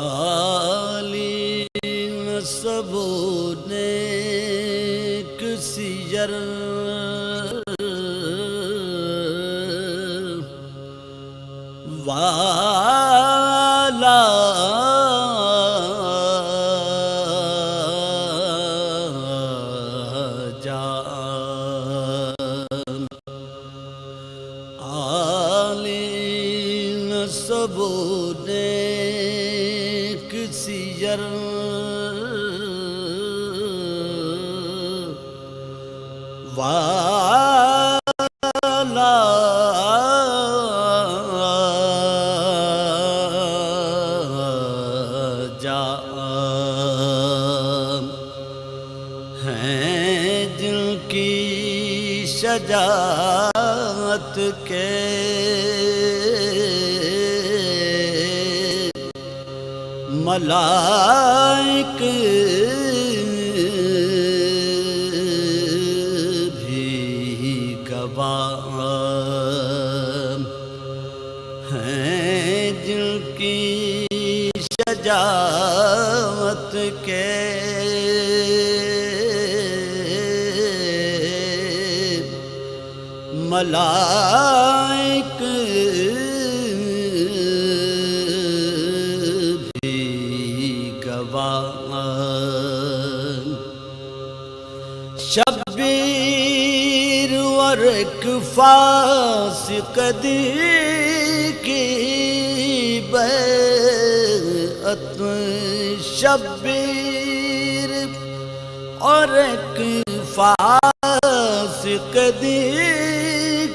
عالی نسب و نیک سیر والا جان عالی نسب و نیک سیر والا جان ہیں جن کی شجاعت کے ملائک بھی گواہ ہیں جن کی شجاعت کے ملائک شبیر ورک فاسق کی بیعت شبیر اور ایک فاسق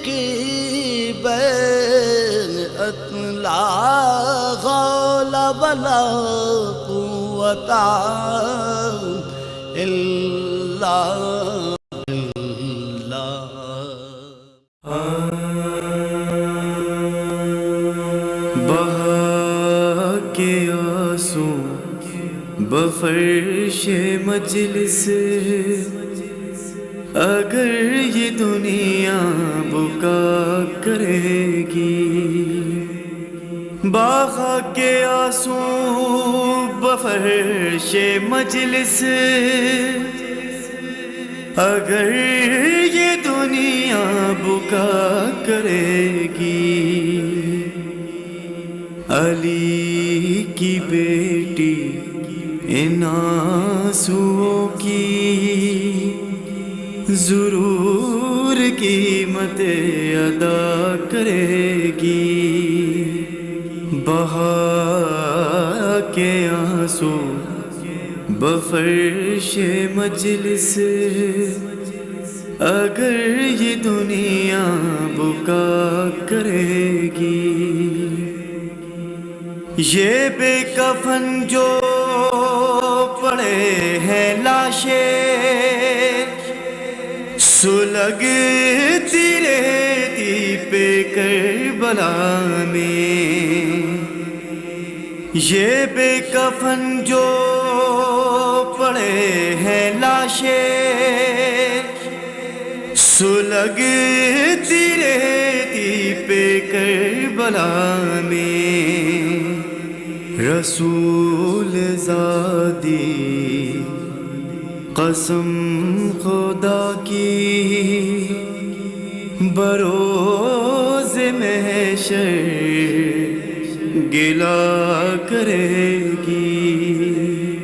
کی بیعت لا حول ولا قوت الا باللہ بہا کے آنسو بفرش مجلس اگر یہ دنیا بکا کرے گی بہا کے آنسو بفرش مجلس اگر یہ دنیا بکا کرے گی علی کی بیٹی ان آنسوؤں کی ضرور قیمت ادا کرے گی بہا کے آنسو بفرش مجلس اگر یہ دنیا بکا کرے گی یہ بے کفن جو پڑے ہیں لاشیں سلگتی رہتی پہ کربلا میں یہ بے کفن جو پڑے ہیں لاشیں سلگتی رہتی پہ کربلا میں رسول زادی قسم خدا کی بروز محشر گلا کرے گی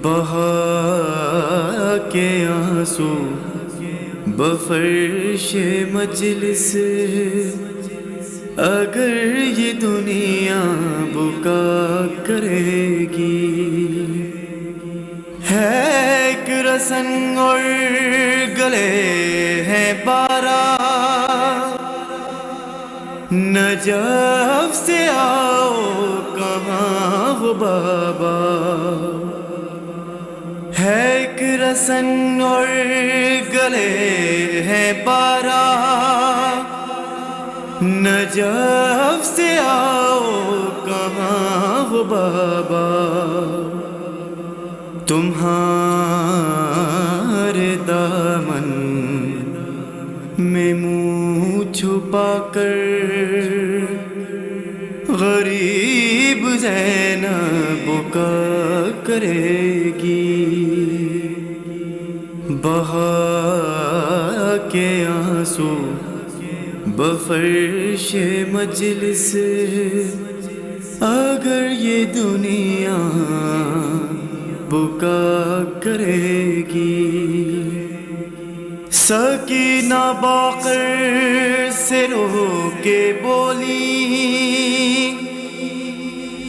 بہا کے آنسو بفرش مجلس اگر یہ دنیا بکا کرے گی ہے ایک رسن اور گلے ہیں 12 نجف سے آؤ کہاں ہو بابا ہے ایک رسن اور گلے ہیں 12 نجف سے آؤ کہاں ہو بابا تمہارے دامن میں منہ چھپا کر غریب زینب بکا کرے گی، بہا کے آنسو بفرش مجلس، اگر یہ دنیا بکا کرے گی۔ سکینہ باقر سے رو کے بولی،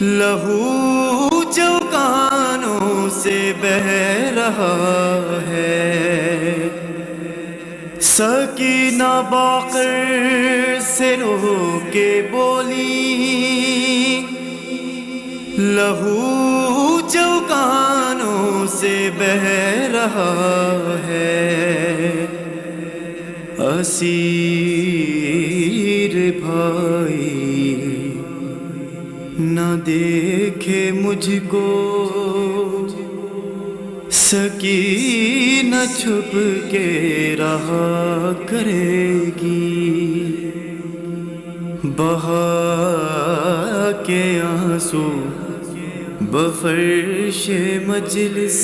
لہو جو کانوں سے بہہ رہا ہے۔ سکینہ باقر سے رو کے بولی، لہو جو کانوں سے بہہ رہا ہے۔ اسیر بھائی نہ دیکھے مجھ کو، سکینہ چھپ کے رہا کرے گی، بہا کے آنسو بفرش مجلس،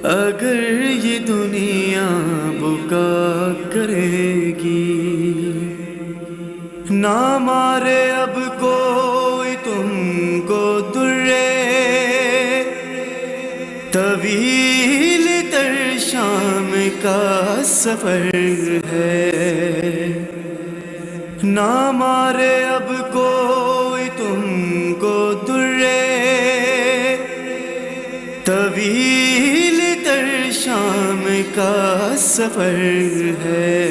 اگر یہ دنیا بکا کرے گی۔ نہ مارے اب کوئی تم کو درے، طویل تر شام کا سفر ہے۔ نہ مارے اب کوئی تم کو درے، طویل تر شام کا سفر ہے۔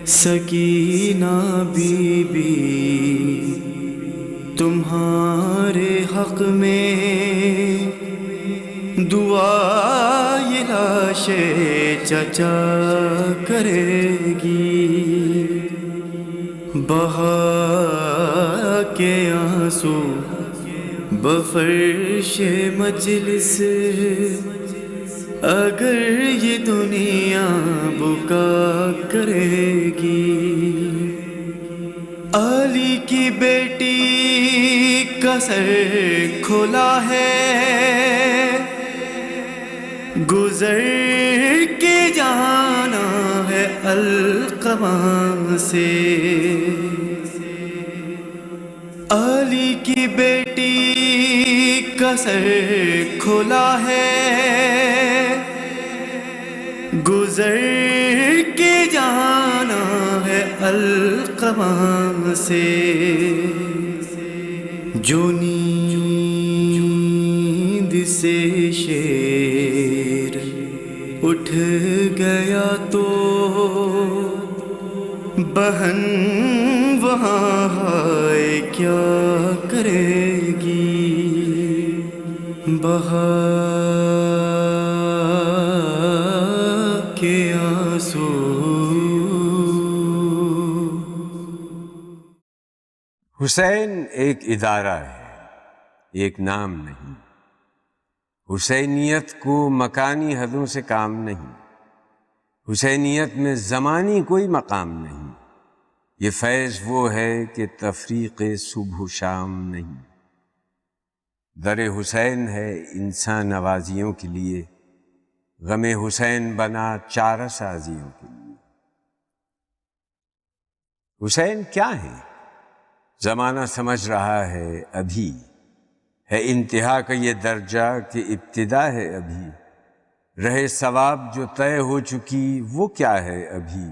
سکینہ بی بی تمہارے حق میں دعا یہ لاش چچا کرے گی، بہا کے آنسو بفرش مجلس، اگر یہ دنیا بکا کرے گی۔ علی کی بیٹی کا سر کھلا ہے، گزر کے جانا ہے القمہ سے۔ علی کی بیٹی کا سر کھلا ہے، گزر کے جانا ہے القمہ سے۔ جو نیند سے شیر اٹھ گیا تو بہن وہاں ہائے کیا کرے گی، بہا کے آنسو۔ حسین ایک ادارہ ہے، ایک نام نہیں۔ حسینیت کو مکانی حدوں سے کام نہیں، حسینیت میں زمانی کوئی مقام نہیں۔ یہ فیض وہ ہے کہ تفریق صبح و شام نہیں۔ در حسین ہے انسان نوازیوں کے لیے، غم حسین بنا چارہ سازیوں کے لیے۔ حسین کیا ہے؟ زمانہ سمجھ رہا ہے ابھی، ہے انتہا کا یہ درجہ کہ ابتدا ہے ابھی۔ رہے ثواب جو طے ہو چکی وہ کیا ہے ابھی،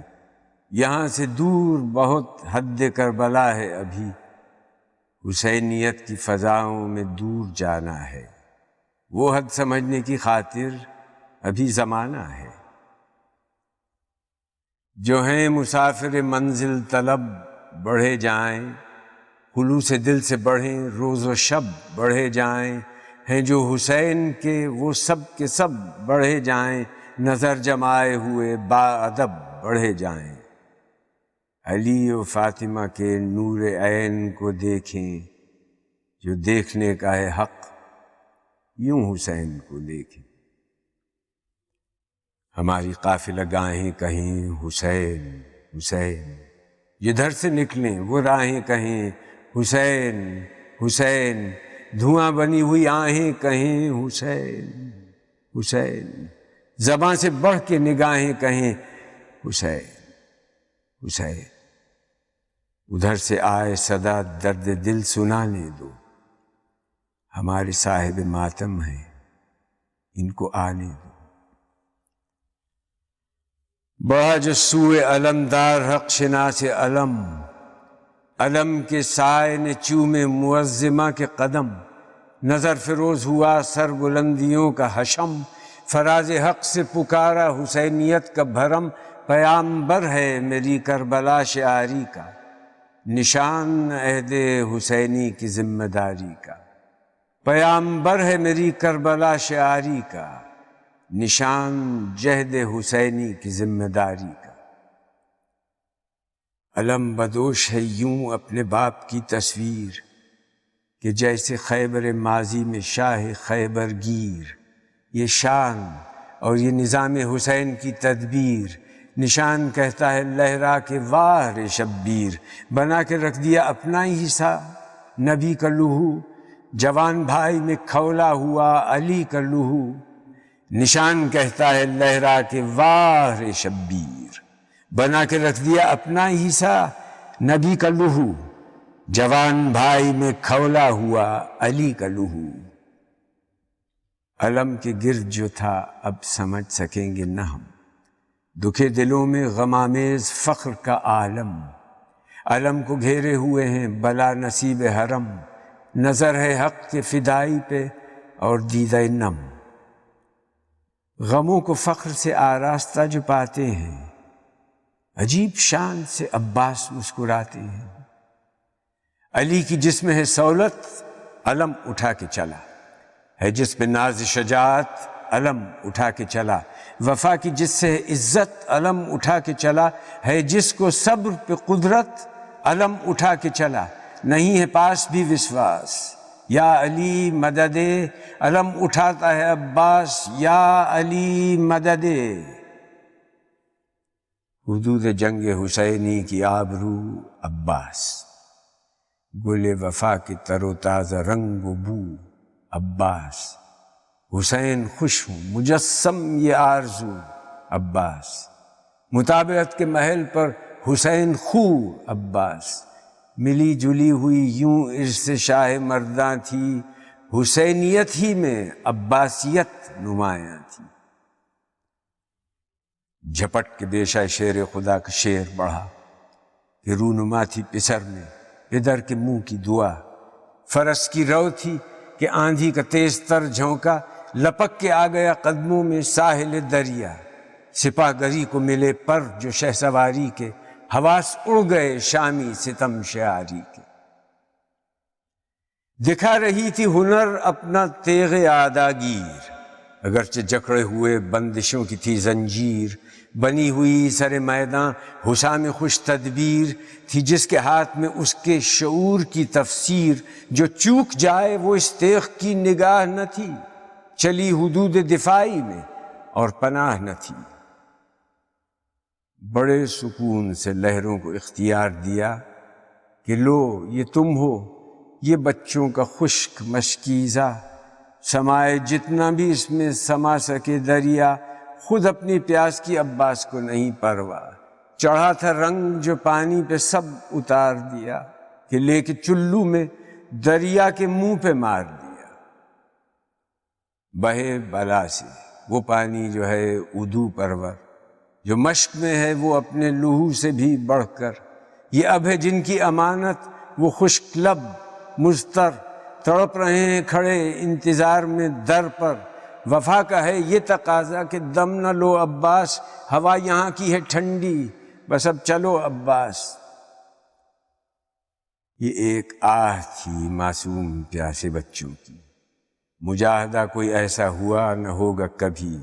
یہاں سے دور بہت حد کربلا ہے ابھی۔ حسینیت کی فضاؤں میں دور جانا ہے، وہ حد سمجھنے کی خاطر ابھی زمانہ ہے۔ جو ہیں مسافر منزل طلب بڑھے جائیں، خلوص دل سے بڑھیں روز و شب بڑھے جائیں۔ ہیں جو حسین کے وہ سب کے سب بڑھے جائیں، نظر جمائے ہوئے با ادب بڑھے جائیں۔ علی و فاطمہ کے نور عین کو دیکھیں، جو دیکھنے کا ہے حق یوں حسین کو دیکھیں۔ ہماری قافلہ گاہیں کہیں حسین حسین، جدھر سے نکلیں وہ راہیں کہیں حسین حسین، دھواں بنی ہوئی آہیں کہیں حسین حسین، زباں سے بڑھ کے نگاہیں کہیں حسین حسین۔ ادھر سے آئے صدا درد دل سنانے دو، ہمارے صاحب ماتم ہیں ان کو آنے دو۔ بڑھا جو سوئے علمدار حق شناس علم، علم کے سائے نے چومے معظمہ کے قدم، نظر فروز ہوا سر بلندیوں کا حشم، فراز حق سے پکارا حسینیت کا بھرم، پیامبر ہے میری کربلا شعاری کا، نشان عہد حسینی کی ذمہ داری کا، پیامبر ہے میری کربلا شعاری کا، نشان جہد حسینی کی ذمہ داری کا۔ علم بدوش ہے یوں اپنے باپ کی تصویر، کہ جیسے خیبر ماضی میں شاہ خیبر گیر، یہ شان اور یہ نظام حسین کی تدبیر، نشان کہتا ہے لہرا کے واہ رے شبیر، بنا کے رکھ دیا اپنا ہی سا نبی کا لوہو، جوان بھائی میں کھولا ہوا علی کا لوہو، نشان کہتا ہے لہرا کے واہ رے شبیر، بنا کے رکھ دیا اپنا ہی سا نبی کا لوہو، جوان بھائی میں کھولا ہوا علی کا لوہو۔ علم کے گرد جو تھا اب سمجھ سکیں گے نہ ہم، دکھے دلوں میں غمامیز فخر کا عالم، علم کو گھیرے ہوئے ہیں بلا نصیب حرم، نظر ہے حق کے فدائی پہ اور دیدہ نم، غموں کو فخر سے آراستہ جو پاتے ہیں، عجیب شان سے عباس مسکراتے ہیں، علی کی جسم ہے سہولت علم اٹھا کے چلا، ہے جس پہ ناز شجاعت علم اٹھا کے چلا، وفا کی جس سے ہے عزت علم اٹھا کے چلا، ہے جس کو صبر پہ قدرت علم اٹھا کے چلا، نہیں ہے پاس بھی وشواس یا علی مدد، علم اٹھاتا ہے عباس یا علی مدد، حدود جنگ حسینی کی آبرو عباس، گل وفا کی تر و تازہ رنگ و بو عباس، حسین خوش ہوں مجسم یہ آرزو عباس، مطابعت کے محل پر حسین خو عباس، ملی جلی ہوئی یوں ارث شاہ مرداں تھی، حسینیت ہی میں عباسیت نمایاں تھی، جھپٹ کے بیشہ شیر خدا کا شیر بڑھا، کہ رونما تھی پسر میں پدر کے منہ کی دعا، فرس کی رو تھی کہ آندھی کا تیز تر جھونکا، لپک کے آ گیا قدموں میں ساحل دریا، سپاہ گری کو ملے پر جو شہ سواری کے، حواس اڑ گئے شامی ستم شعاری کے، دکھا رہی تھی ہنر اپنا تیغ آداگیر، اگرچہ جکڑے ہوئے بندشوں کی تھی زنجیر، بنی ہوئی سر میداں حسام خوش تدبیر تھی، جس کے ہاتھ میں اس کے شعور کی تفسیر، جو چوک جائے وہ اس تیغ کی نگاہ نہ تھی، چلی حدود دفاعی میں اور پناہ نہ تھی، بڑے سکون سے لہروں کو اختیار دیا کہ لو یہ تم ہو، یہ بچوں کا خشک مشکیزہ، سمائے جتنا بھی اس میں سما سکے دریا، خود اپنی پیاس کی عباس کو نہیں پرواہ، چڑھا تھا رنگ جو پانی پہ سب اتار دیا، کہ لے کے چلو میں دریا کے منہ پہ مار دیا، بہے بلا سے وہ پانی جو ہے ادو پرور، جو مشق میں ہے وہ اپنے لہو سے بھی بڑھ کر، یہ اب ہے جن کی امانت وہ خشک لب مضطر، تڑپ رہے ہیں کھڑے انتظار میں در پر، وفا کا ہے یہ تقاضا کہ دم نہ لو عباس، ہوا یہاں کی ہے ٹھنڈی بس اب چلو عباس، یہ ایک آہ تھی معصوم پیاسے بچوں کی، مجاہدہ کوئی ایسا ہوا نہ ہوگا کبھی،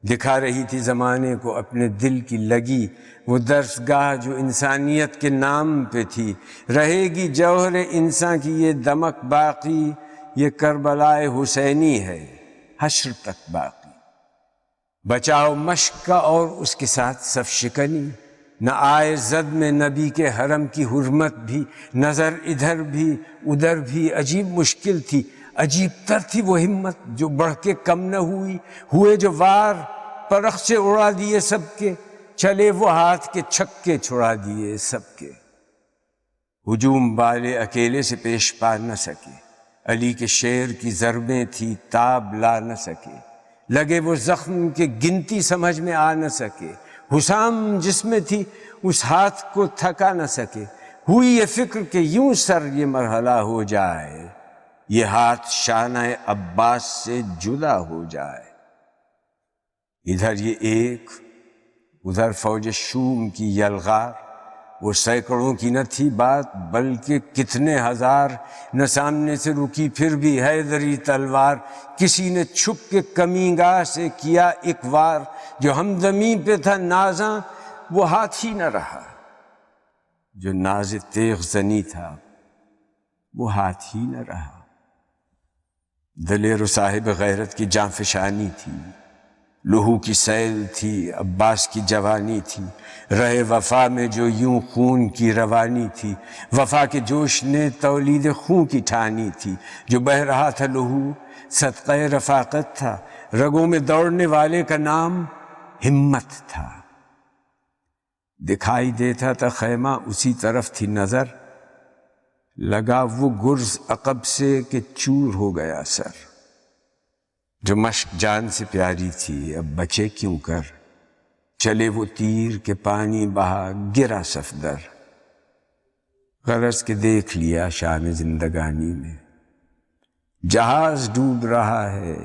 دکھا رہی تھی زمانے کو اپنے دل کی لگی، وہ درسگاہ جو انسانیت کے نام پہ تھی، رہے گی جوہر انسان کی یہ دمک باقی، یہ کربلائے حسینی ہے حشر تک باقی، بچاؤ مشق کا اور اس کے ساتھ صف شکنی، نہ آئے زد میں نبی کے حرم کی حرمت بھی، نظر ادھر بھی ادھر بھی عجیب مشکل تھی، عجیب تر تھی وہ ہمت جو بڑھ کے کم نہ ہوئی، ہوئے جو وار پرخ سے اڑا دیے سب کے، چلے وہ ہاتھ کے چھکے چھڑا دیے سب کے۔ ہجوم والے اکیلے سے پیش پا نہ سکے، علی کے شیر کی ضربیں تھی تاب لا نہ سکے، لگے وہ زخم کے گنتی سمجھ میں آ نہ سکے، حسام جس میں تھی اس ہاتھ کو تھکا نہ سکے، ہوئی یہ فکر کہ یوں سر یہ مرحلہ ہو جائے، یہ ہاتھ شانہ عباس سے جدا ہو جائے۔ ادھر یہ ایک ادھر فوج شوم کی یلغار، وہ سینکڑوں کی نہ تھی بات بلکہ کتنے ہزار، نہ سامنے سے رکی پھر بھی حیدری تلوار، کسی نے چھپ کے کمینگاہ سے کیا ایک وار، جو ہمدمی پہ تھا نازاں وہ ہاتھ ہی نہ رہا، جو ناز تیغ زنی تھا وہ ہاتھ ہی نہ رہا۔ دلیر و صاحب غیرت کی جاں فشانی تھی، لہو کی سیل تھی، عباس کی جوانی تھی، رہے وفا میں جو یوں خون کی روانی تھی، وفا کے جوش نے تولید خون کی ٹھانی تھی، جو بہہ رہا تھا لہو صدقہ رفاقت تھا، رگوں میں دوڑنے والے کا نام ہمت تھا۔ دکھائی دیتا تھا خیمہ اسی طرف تھی نظر، لگا وہ گرز عقب سے کہ چور ہو گیا سر، جو مشق جان سے پیاری تھی اب بچے کیوں کر، چلے وہ تیر کے پانی بہا گرا صفدر، غرض کے دیکھ لیا شام زندگانی میں، جہاز ڈوب رہا ہے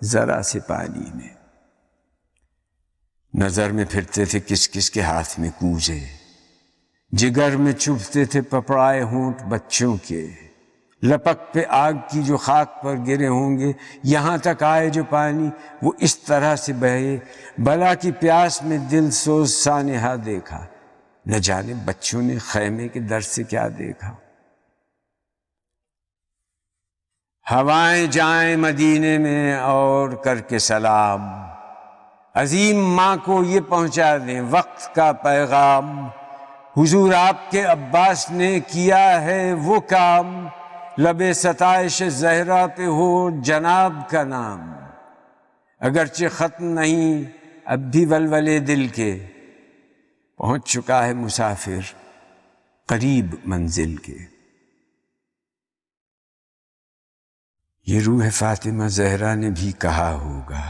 ذرا سے پانی میں۔ نظر میں پھرتے تھے کس کس کے ہاتھ میں کوزے، جگر میں چبھتے تھے پپڑائے ہونٹ بچوں کے، لپک پہ آگ کی جو خاک پر گرے ہوں گے، یہاں تک آئے جو پانی وہ اس طرح سے بہے، بلا کی پیاس میں دل سوز سانحہ دیکھا، نہ جانے بچوں نے خیمے کے در سے کیا دیکھا۔ ہوائیں جائیں مدینے میں اور کر کے سلام، عظیم ماں کو یہ پہنچا دیں وقت کا پیغام، حضور آپ کے عباس نے کیا ہے وہ کام، لبِ ستائش زہرا پہ ہو جناب کا نام، اگرچہ ختم نہیں اب بھی ولولے دل کے، پہنچ چکا ہے مسافر قریب منزل کے۔ یہ روح فاطمہ زہرا نے بھی کہا ہوگا،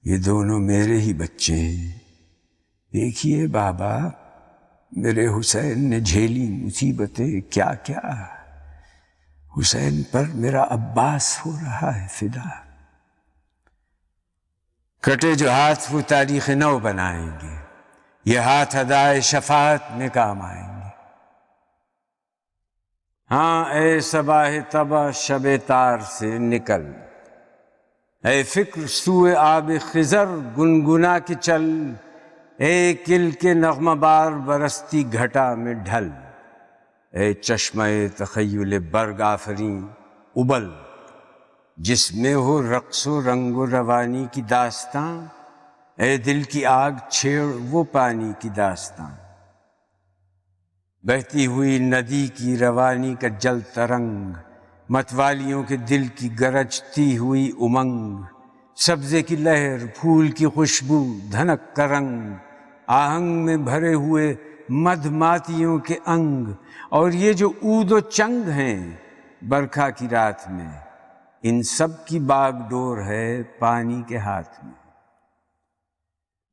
یہ دونوں میرے ہی بچے ہیں، دیکھیے بابا میرے حسین نے جھیلی مصیبتیں کیا کیا، حسین پر میرا عباس ہو رہا ہے فدا، کٹے جو ہاتھ وہ تاریخ نو بنائیں گے، یہ ہاتھ ادائے شفاعت میں کام آئیں گے۔ ہاں اے صباح طبع شب تار سے نکل، اے فکر سوئے آب خضر گنگنا کے چل، اے کل کے نغمہ بار برستی گھٹا میں ڈھل، اے چشمہ تخیل برگ آفریں ابل، جس میں ہو رقص و رنگ و روانی کی داستاں، اے دل کی آگ چھیڑ وہ پانی کی داستاں، بہتی ہوئی ندی کی روانی کا جل ترنگ، متوالیوں کے دل کی گرجتی ہوئی امنگ، سبزے کی لہر پھول کی خوشبو دھنک کا رنگ، آہنگ میں بھرے ہوئے مدھ ماتیوں کے انگ، اور یہ جو عود و چنگ ہیں برکھا کی رات میں، ان سب کی باغ ڈور ہے پانی کے ہاتھ میں۔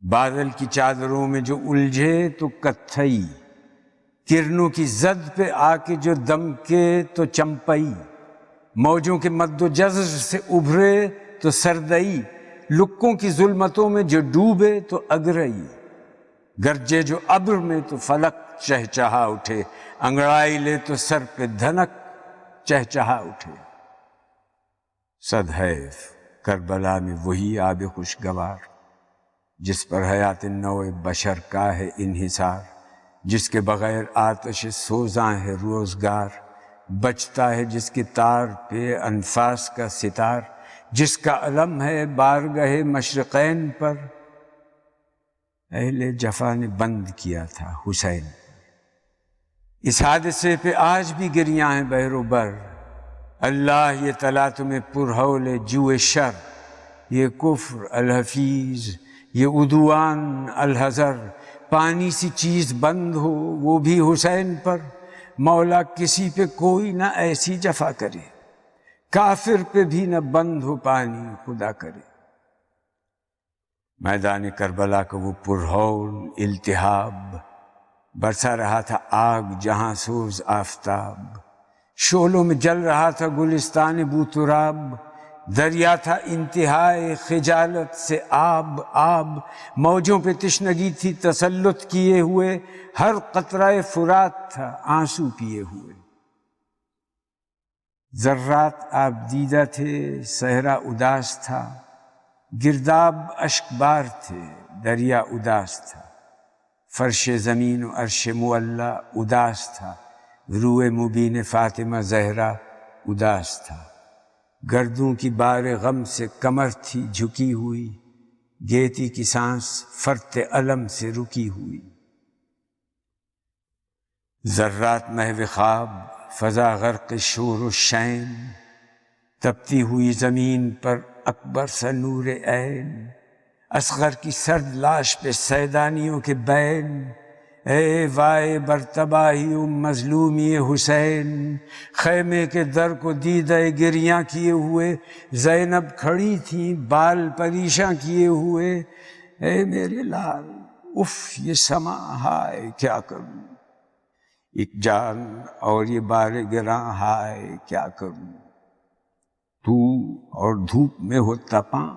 بادل کی چادروں میں جو الجھے تو کتھئی، کرنوں کی زد پہ آ کے جو دم کے تو چمپئی، موجوں کے مد و جزر سے ابھرے تو سردئی، لکوں کی ظلمتوں میں جو ڈوبے تو اگرئی، گرجے جو ابر میں تو فلک چہچہا اٹھے، انگڑائی لے تو سر پہ دھنک چہچہا اٹھے۔ صد حیف کربلا میں وہی آب خوشگوار، جس پر حیات نو بشر کا ہے انحصار، جس کے بغیر آتش سوزاں ہے روزگار، بچتا ہے جس کے تار پہ انفاس کا ستار، جس کا علم ہے بارگاہ مشرقین پر، اہل جفا نے بند کیا تھا حسین۔ اس حادثے پہ آج بھی گریاں ہیں بحر و بر۔ اللہ یہ تلا تمہیں پرہول جو شر، یہ کفر الحفیظ، یہ عدوان الحذر، پانی سی چیز بند ہو وہ بھی حسین پر۔ مولا کسی پہ کوئی نہ ایسی جفا کرے، کافر پہ بھی نہ بند ہو پانی خدا کرے۔ میدان کربلا کا وہ پرہول التہاب، برسا رہا تھا آگ جہاں سوز آفتاب، شعلوں میں جل رہا تھا گلستان بوتراب، دریا تھا انتہائے خجالت سے آب آب، موجوں پہ تشنگی تھی تسلط کیے ہوئے، ہر قطرہ فرات تھا آنسو پیے ہوئے۔ ذرات آب دیدہ تھے صحرا اداس تھا، گرداب اشک بار تھے دریا اداس تھا، فرش زمین و عرش معلیٰ اداس تھا، روئے مبین فاطمہ زہرا اداس تھا، گردوں کی بار غم سے کمر تھی جھکی ہوئی، گیتی کی سانس فرط علم سے رکی ہوئی۔ ذرات محو خواب، فضا غرق شور و شین، تپتی ہوئی زمین پر اکبر سا نور عین، اصغر کی سرد لاش پہ سیدانیوں کے بین، اے وائے برتباہی و مظلومی حسین، خیمے کے در کو دیدہ گریاں کیے ہوئے، زینب کھڑی تھیں بال پریشاں کیے ہوئے، اے میرے لال اف یہ سما ہائے کیا کروں، ایک جان اور یہ بار گراں ہائے کیا کروں، تو اور دھوپ میں ہو تپاں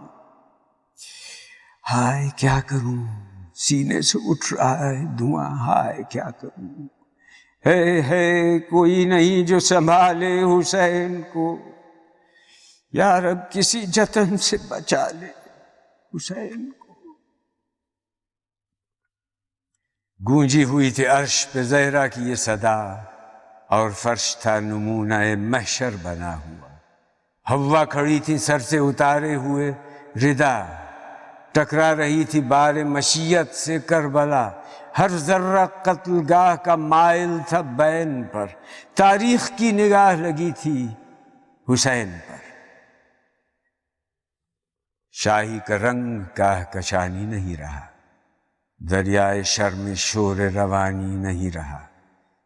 ہائے کیا کروں، سینے سے اٹھ رہا ہے دھواں ہائے کیا کروں، ہے کوئی نہیں جو سنبھالے حسین کو، یا رب کسی جتن سے بچا لے حسین کو۔ گونجی ہوئی تھی عرش پہ زہرا کی یہ صدا، اور فرش تھا نمونہ محشر بنا ہوا، حوا کھڑی تھی سر سے اتارے ہوئے ردا، ٹکرا رہی تھی بار مشیت سے کربلا، ہر ذرہ قتل گاہ کا مائل تھا بین پر، تاریخ کی نگاہ لگی تھی حسین پر۔ شاہی کا رنگ کاہ کشانی نہیں رہا، دریائے شرم شور روانی نہیں رہا،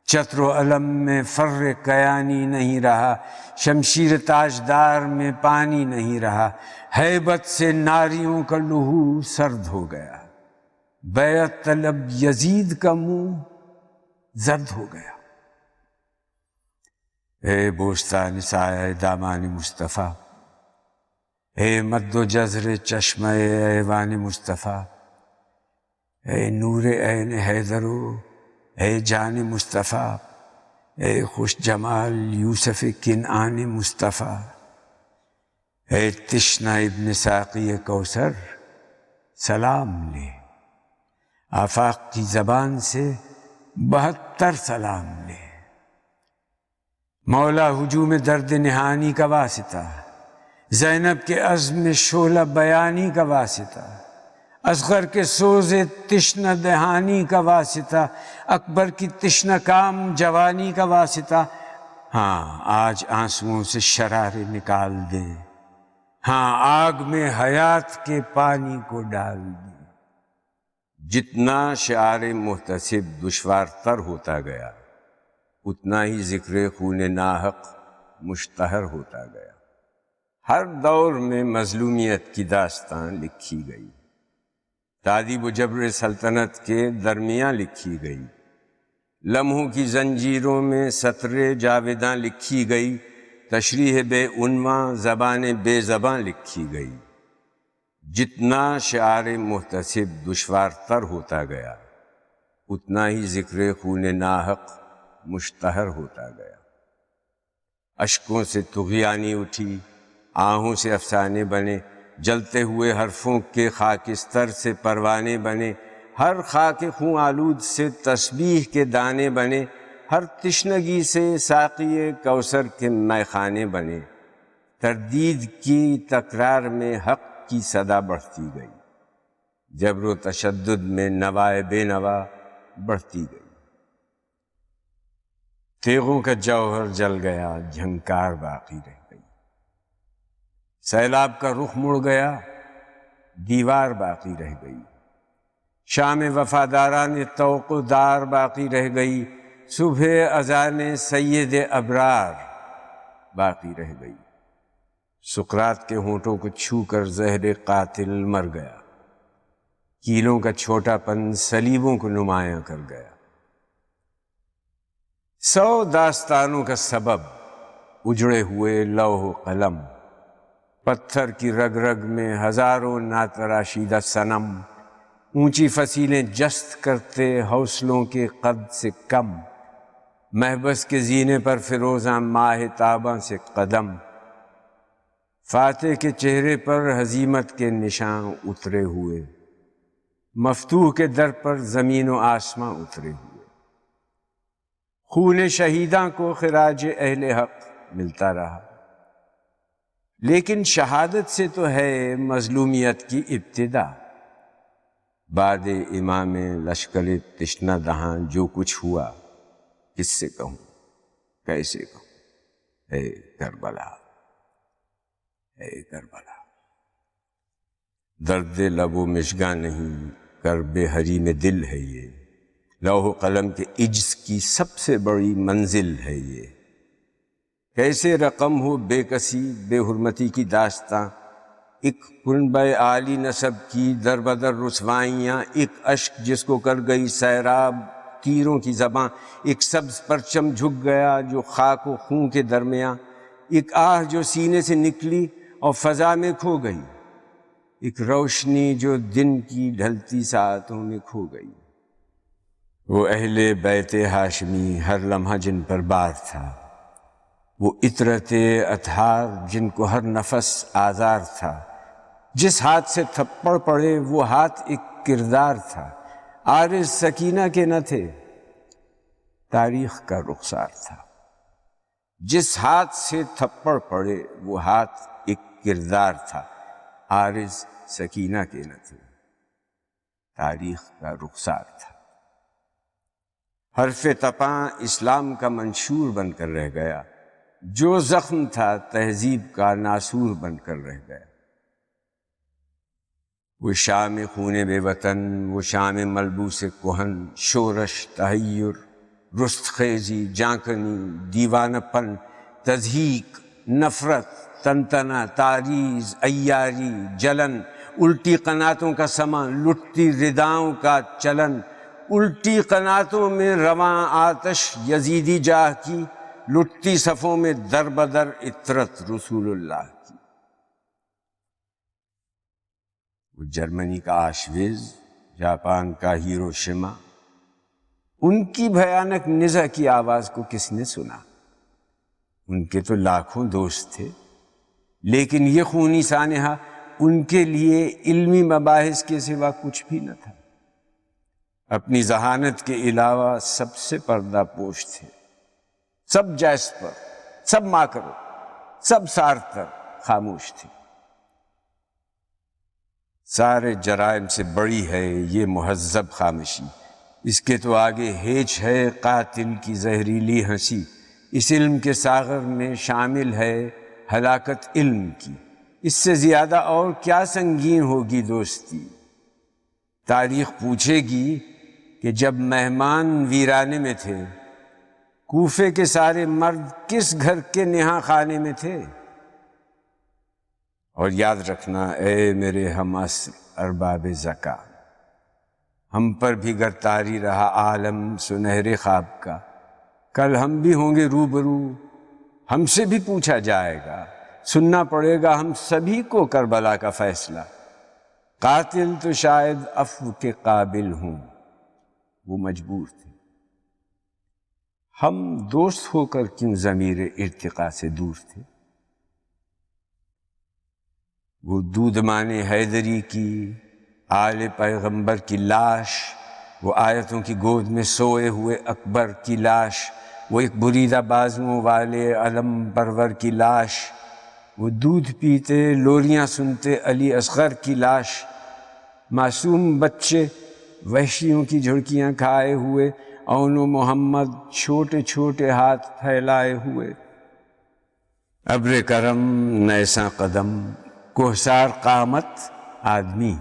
چتر و علم میں فر کیانی نہیں رہا، شمشیر تاجدار میں پانی نہیں رہا، ہیبت سے ناریوں کا لہو سرد ہو گیا، بیعت طلب یزید کا منہ زرد ہو گیا۔ اے بوستان سایہ دامان مصطفیٰ، اے مد و جزر چشمہ ایوان مصطفیٰ، اے نور عین حیدرو، اے جان مصطفیٰ، اے خوش جمال یوسف کنعان مصطفیٰ، اے تشنہ ابن ساقی کوثر سلام لے، آفاق کی زبان سے 72 سلام لے۔ مولا ہجوم درد نہانی کا واسطہ، زینب کے عزم شعلہ بیانی کا واسطہ، اصغر کے سوز تشنہ دہانی کا واسطہ، اکبر کی تشنہ کام جوانی کا واسطہ، ہاں آج آنسوؤں سے شرارے نکال دے، ہاں آگ میں حیات کے پانی کو ڈال دے۔ جتنا شعار محتسب دشوار تر ہوتا گیا، اتنا ہی ذکر خون ناحق مشتہر ہوتا گیا۔ ہر دور میں مظلومیت کی داستان لکھی گئی، تادیب و جبر سلطنت کے درمیان لکھی گئی، لمحوں کی زنجیروں میں سطر جاویداں لکھی گئی، تشریح بے عنواں زبان بے زباں لکھی گئی۔ جتنا شعار محتسب دشوار تر ہوتا گیا، اتنا ہی ذکر خون ناحق مشتہر ہوتا گیا۔ اشکوں سے طغیانی اٹھی، آہوں سے افسانے بنے، جلتے ہوئے حرفوں کے خاکستر سے پروانے بنے، ہر خاک خون آلود سے تسبیح کے دانے بنے، ہر تشنگی سے ساقی کوثر کے میخانے بنے۔ تردید کی تکرار میں حق کی صدا بڑھتی گئی، جبر و تشدد میں نوائے بے نوا بڑھتی گئی۔ تیغوں کا جوہر جل گیا، جھنکار باقی رہ گئی۔ سیلاب کا رخ مڑ گیا، دیوار باقی رہ گئی۔ شام وفاداران توقع دار باقی رہ گئی۔ صبح اذان سید ابرار باقی رہ گئی۔ سقراط کے ہونٹوں کو چھو کر زہر قاتل مر گیا۔ کیلوں کا چھوٹا پن صلیبوں کو نمایاں کر گیا۔ 100 داستانوں کا سبب اجڑے ہوئے لوح و قلم، پتھر کی رگ رگ میں ہزاروں ناتراشیدہ صنم، اونچی فصیلیں جست کرتے حوصلوں کے قد سے کم، محبس کے زینے پر فروزاں ماہ تاباں سے قدم، فاتح کے چہرے پر ہزیمت کے نشان اترے ہوئے، مفتوح کے در پر زمین و آسماں اترے ہوئے۔ خون شہیداں کو خراج اہل حق ملتا رہا، لیکن شہادت سے تو ہے مظلومیت کی ابتدا۔ بعد امام لشکر تشنہ دہاں جو کچھ ہوا، کس سے کہوں، کیسے کہوں؟ اے کربلا، اے کربلا۔ درد لب و مشگاں نہیں، کرب حریم دل ہے یہ، لوح و قلم کے عجز کی سب سے بڑی منزل ہے یہ۔ کیسے رقم ہو بے کسی بے حرمتی کی داستاں، ایک کنبہ عالی نسب کی در بدر رسوائیاں، ایک اشک جس کو کر گئی سیراب تیروں کی زباں، ایک سبز پرچم جھک گیا جو خاک و خون کے درمیاں، ایک آہ جو سینے سے نکلی اور فضا میں کھو گئی، ایک روشنی جو دن کی ڈھلتی ساعتوں میں کھو گئی۔ وہ اہل بیت ہاشمی ہر لمحہ جن پر بار تھا، وہ عطرت اطہار جن کو ہر نفس آزار تھا، جس ہاتھ سے تھپڑ پڑے وہ ہاتھ ایک کردار تھا، عارض سکینہ کے نہ تھے، تاریخ کا رخسار تھا۔ جس ہاتھ سے تھپڑ پڑے وہ ہاتھ ایک کردار تھا، عارض سکینہ کے نہ تھے، تاریخ کا رخسار تھا۔ حرف تپاں اسلام کا منشور بن کر رہ گیا، جو زخم تھا تہذیب کا ناسور بن کر رہ گیا۔ وہ شام خون بے وطن، وہ شام ملبوس کہن، شورش، تحیر، رست خیزی، جانکنی، دیوانہ پن، تضحیک، نفرت، تنتنا، تاریز، عیاری، جلن، الٹی قناتوں کا سما، لٹتی رداؤں کا چلن، الٹی قناتوں میں رواں آتش یزیدی جاہ کی، لٹتی صفوں میں در بدر عطرت رسول اللہ کی۔ وہ جرمنی کا آشویز، جاپان کا ہیروشیما، ان کی بھیانک نزع کی آواز کو کس نے سنا؟ ان کے تو لاکھوں دوست تھے، لیکن یہ خونی سانحہ ان کے لیے علمی مباحث کے سوا کچھ بھی نہ تھا۔ اپنی ذہانت کے علاوہ سب سے پردہ پوش تھے، سب جیسپر، سب ماکرو، سب سارتر خاموش تھے۔ سارے جرائم سے بڑی ہے یہ مہذب خاموشی، اس کے تو آگے ہیچ ہے قاتل کی زہریلی ہنسی، اس علم کے ساغر میں شامل ہے ہلاکت علم کی، اس سے زیادہ اور کیا سنگین ہوگی دوستی۔ تاریخ پوچھے گی کہ جب مہمان ویرانے میں تھے، کوفے کے سارے مرد کس گھر کے نہاں خانے میں تھے؟ اور یاد رکھنا اے میرے ہم عصر ارباب ذکا، ہم پر بھی گر طاری رہا عالم سنہرے خواب کا، کل ہم بھی ہوں گے روبرو، ہم سے بھی پوچھا جائے گا، سننا پڑے گا ہم سبھی کو کربلا کا فیصلہ۔ قاتل تو شاید عفو کے قابل ہوں، وہ مجبور تھے، ہم دوست ہو کر کیوں ضمیر ارتقا سے دور تھے؟ وہ دودمان حیدری کی، آل پیغمبر کی لاش، وہ آیتوں کی گود میں سوئے ہوئے اکبر کی لاش، وہ ایک بریدہ بازوؤں والے علم پرور کی لاش، وہ دودھ پیتے لوریاں سنتے علی اصغر کی لاش، معصوم بچے وحشیوں کی جھڑکیاں کھائے ہوئے، اون و محمد چھوٹے چھوٹے ہاتھ پھیلائے ہوئے، ابر کرم نیساں قدم کوہسار قامت آدمی،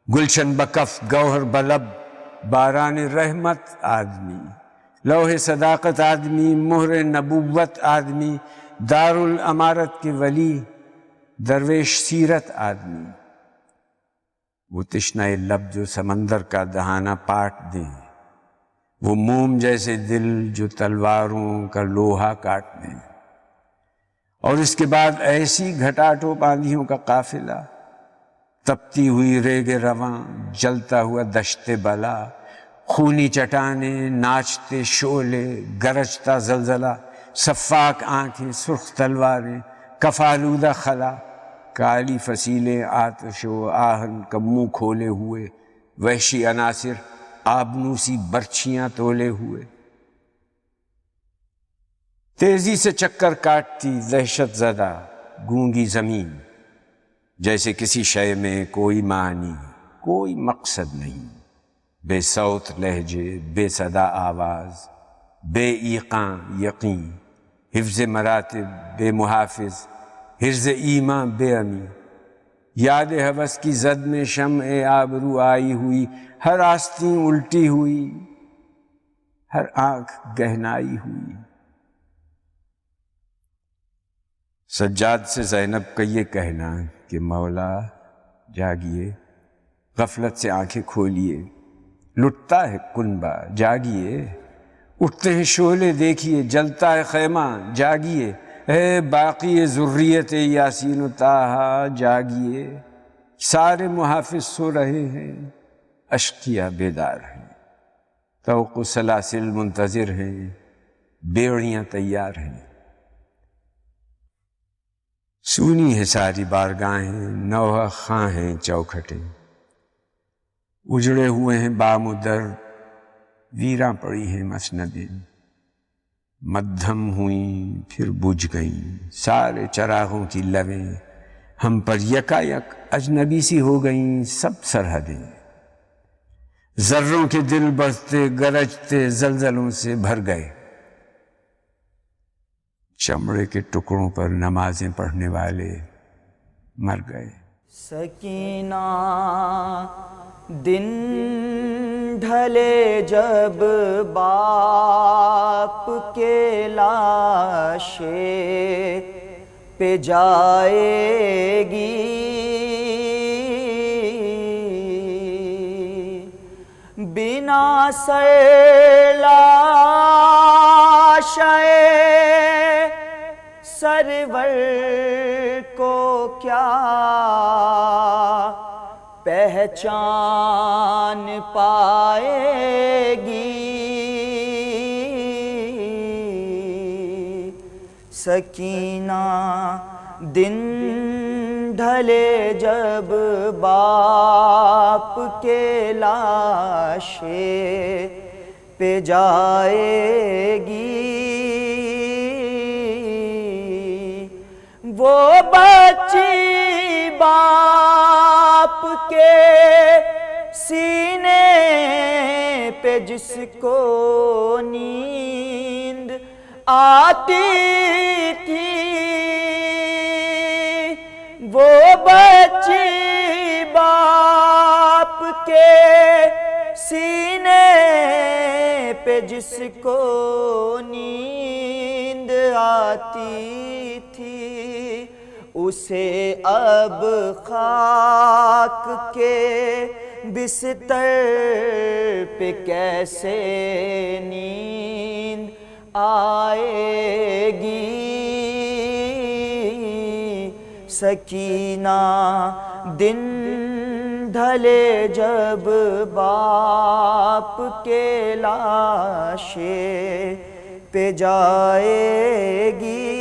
گلشن بکف گوہر بلب باران رحمت آدمی، لوح صداقت آدمی، مہر نبوت آدمی، دارالامارت کے ولی، درویش سیرت آدمی، وہ تشنہ لب جو سمندر کا دہانہ پاٹ دیں، وہ موم جیسے دل جو تلواروں کا لوہا کاٹ دیں، اور اس کے بعد ایسی گھٹاٹو باندھیوں کا قافلہ، تپتی ہوئی ریگ رواں، جلتا ہوا دشت بلا، خونی چٹانیں، ناچتے شعلے، گرجتا زلزلہ، صفاک آنکھیں، سرخ تلواریں، کفالودہ خلا، کالی فصیلیں آتش و آہن کا منہ کھولے ہوئے، وحشی عناصر آبنوسی برچھیاں تولے ہوئے، تیزی سے چکر کاٹتی دہشت زدہ گونگی زمین، جیسے کسی شے میں کوئی معنی، کوئی مقصد نہیں، بے صوت لہجے، بے صدا آواز، بے ایقاں یقین، حفظ مراتب بے محافظ، حرز ایمان بے امی، یاد ہوس کی زد میں شمع آبرو آئی ہوئی، ہر آستین الٹی ہوئی، ہر آنکھ گہنائی ہوئی۔ سجاد سے زینب کا یہ کہنا کہ مولا جاگیے، غفلت سے آنکھیں کھولیے، لٹتا ہے کنبہ جاگیے، اٹھتے ہیں شعلے دیکھیے، جلتا ہے خیمہ جاگیے، اے باقی ذریت یاسین و طٰہٰ جاگیے، سارے محافظ سو رہے ہیں، اشقیاء بیدار ہیں، طوق و سلاسل منتظر ہیں، بیڑیاں تیار ہیں، سونی ہے ساری بارگاہیں، نوحہ خواں ہیں چوکھٹیں، اجڑے ہوئے ہیں بام و در، ویراں پڑی ہیں مسندیں، مدھم ہوئیں پھر بجھ گئیں سارے چراغوں کی لویں، ہم پر یکا یک اجنبی سی ہو گئیں سب سرحدیں، ذروں کے دل بڑھتے گرجتے زلزلوں سے بھر گئے، چمڑے کے ٹکڑوں پر نمازیں پڑھنے والے مر گئے۔ سکینہ دن ڈھلے جب باپ کے لاشے پہ جائے گی، بنا سر لاشے سرور کو کیا پہچان پائے گی، سکینہ دن ڈھلے جب باپ کے لاشے پہ جائے گی، وہ بچی باپ کے سینے پہ جس کو نیند آتی تھی، وہ بچی باپ کے سینے پہ جس کو نیند آتی تھی، اسے اب خاک کے بستر پہ کیسے نیند آئے گی، سکینہ دن ڈھلے جب باپ کے لاشے پہ جائے گی،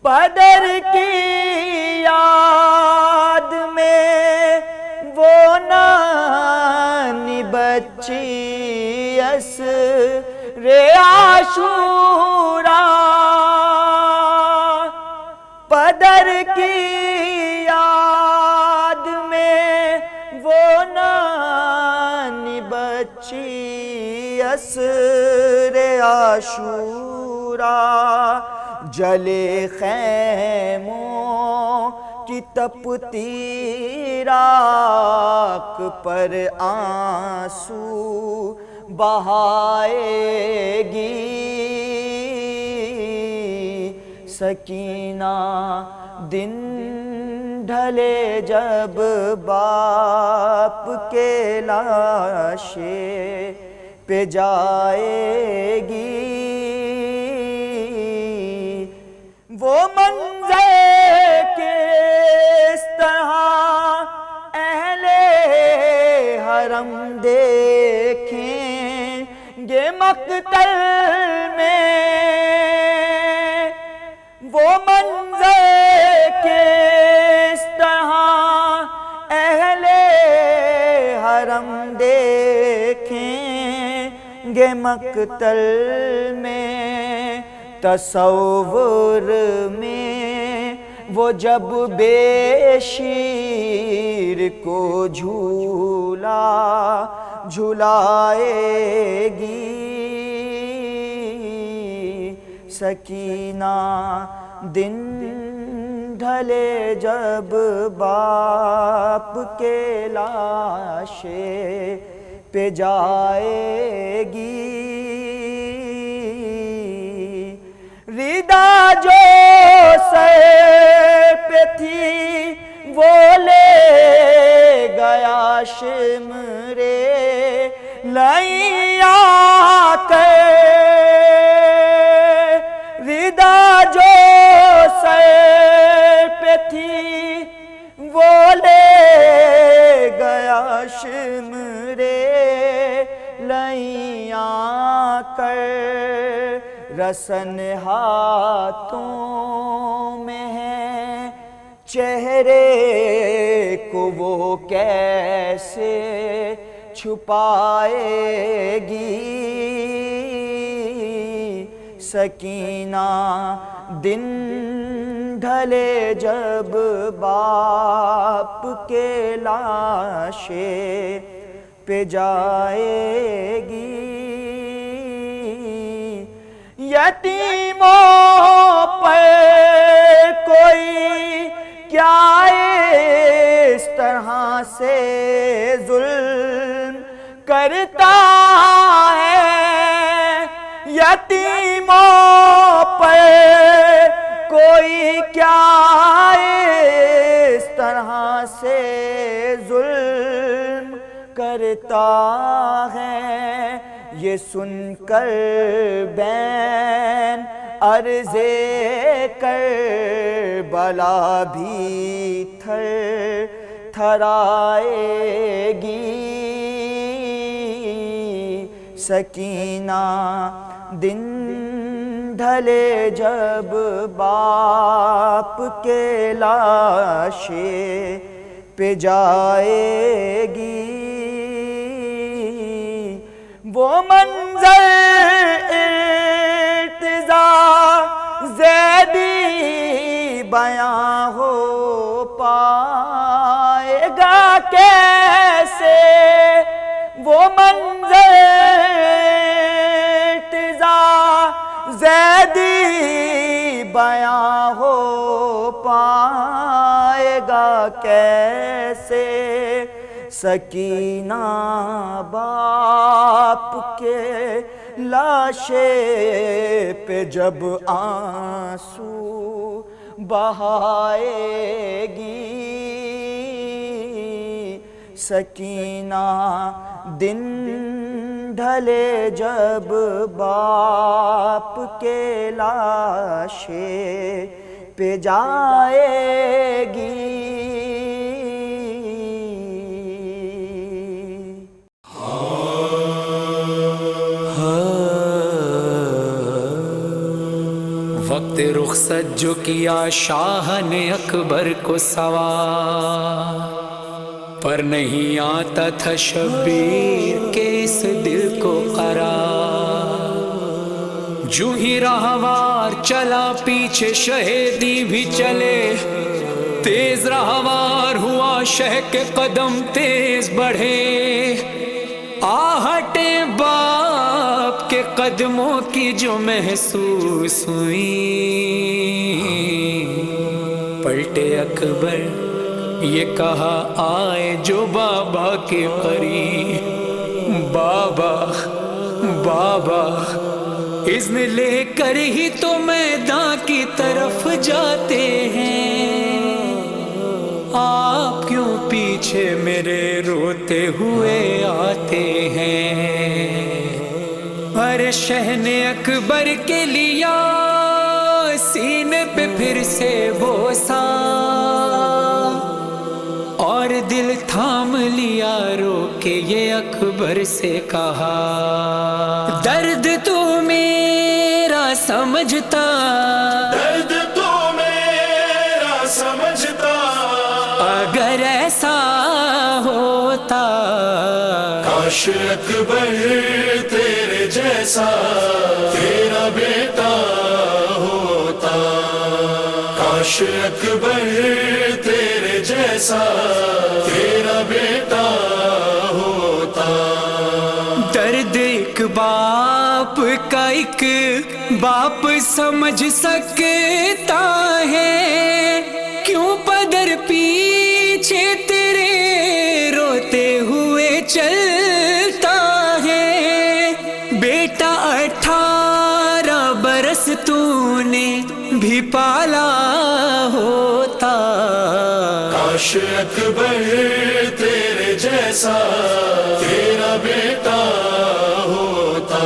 پدر کی یاد میں وہ نانی بچی اسر عاشوراں، پدر کی یاد عصر عاشورا جلے خیموں کی تپتی راکھ پر آنسو بہائے گی سکینہ دن ڈھلے جب باپ کے لاشے پہ جائے گی وہ منظر کس طرح اہل حرم دیکھیں گے مقتل میں وہ منظر کس طرح اہل حرم دیکھیں گے مقتل میں تصور میں وہ جب بے شیر کو جھولا جھلائے گی سکینہ دن ڈھلے جب باپ کے لاشے پہ جائے گی ردا جو سر پہ تھی وہ لے گیا شمرے لائیں آ کر ردا جو سر پہ تھی وہ لے گیا شمرے لائیں آ کر رسن ہاتھوں میں ہے چہرے کو وہ کیسے چھپائے گی سکینہ دن ڈھلے جب باپ کے لاشے پہ جائے گی یتیموں پر کوئی کیا اس طرح سے ظلم کرتا ہے یتیموں پر کوئی کیا اس طرح سے ظلم کرتا ہے یہ سن کر بین عرض کربلا بھی تھر تھرائے گی سکینہ دن ڈھلے جب باپ کے لاشے پہ جائے گی وہ منظر ارتضا زیدی بیاں ہو پائے گا کیسے وہ منظر ارتضا زیدی بیاں ہو پائے گا کیسے سکینہ باپ کے لاشے پہ جب آنسو بہائے گی سکینہ دن ڈھلے جب باپ کے لاشے پہ جائے گی وقت رخصت جو کیا شاہ نے اکبر کو سوار پر نہیں آتا تھا شبیر کے اس دل کو قرار جو ہی راہوار چلا پیچھے شہیدی بھی چلے تیز راہوار ہوا شہ کے قدم تیز بڑھے آہٹ باپ قدموں کی جو محسوس ہوئی، پلٹے اکبر یہ کہا آئے جو بابا کے قریب، بابا بابا اذن لے کر ہی تو میدان کی طرف جاتے ہیں، آپ کیوں پیچھے میرے روتے ہوئے آتے ہیں؟ ارے شہن اکبر کے لیا سینے پہ پھر سے بوسا، اور دل تھام لیا رو کے یہ اکبر سے کہا، درد تو میرا سمجھتا، درد تو میرا سمجھتا، اگر ایسا ہوتا کاش اکبر تیرے جیسا تیرا بیٹا ہوتا، کاش اکبر تیرے جیسا تیرا بیٹا ہوتا۔ درد ایک باپ کا ایک باپ سمجھ سکتا ہے، کیوں پدر پیچھے تیرے روتے ہوئے چلتا ہے؟ بیٹا 18 برس تو نے بھی پالا ہوتا، کاش اکبر تیرے جیسا تیرا بیٹا ہوتا،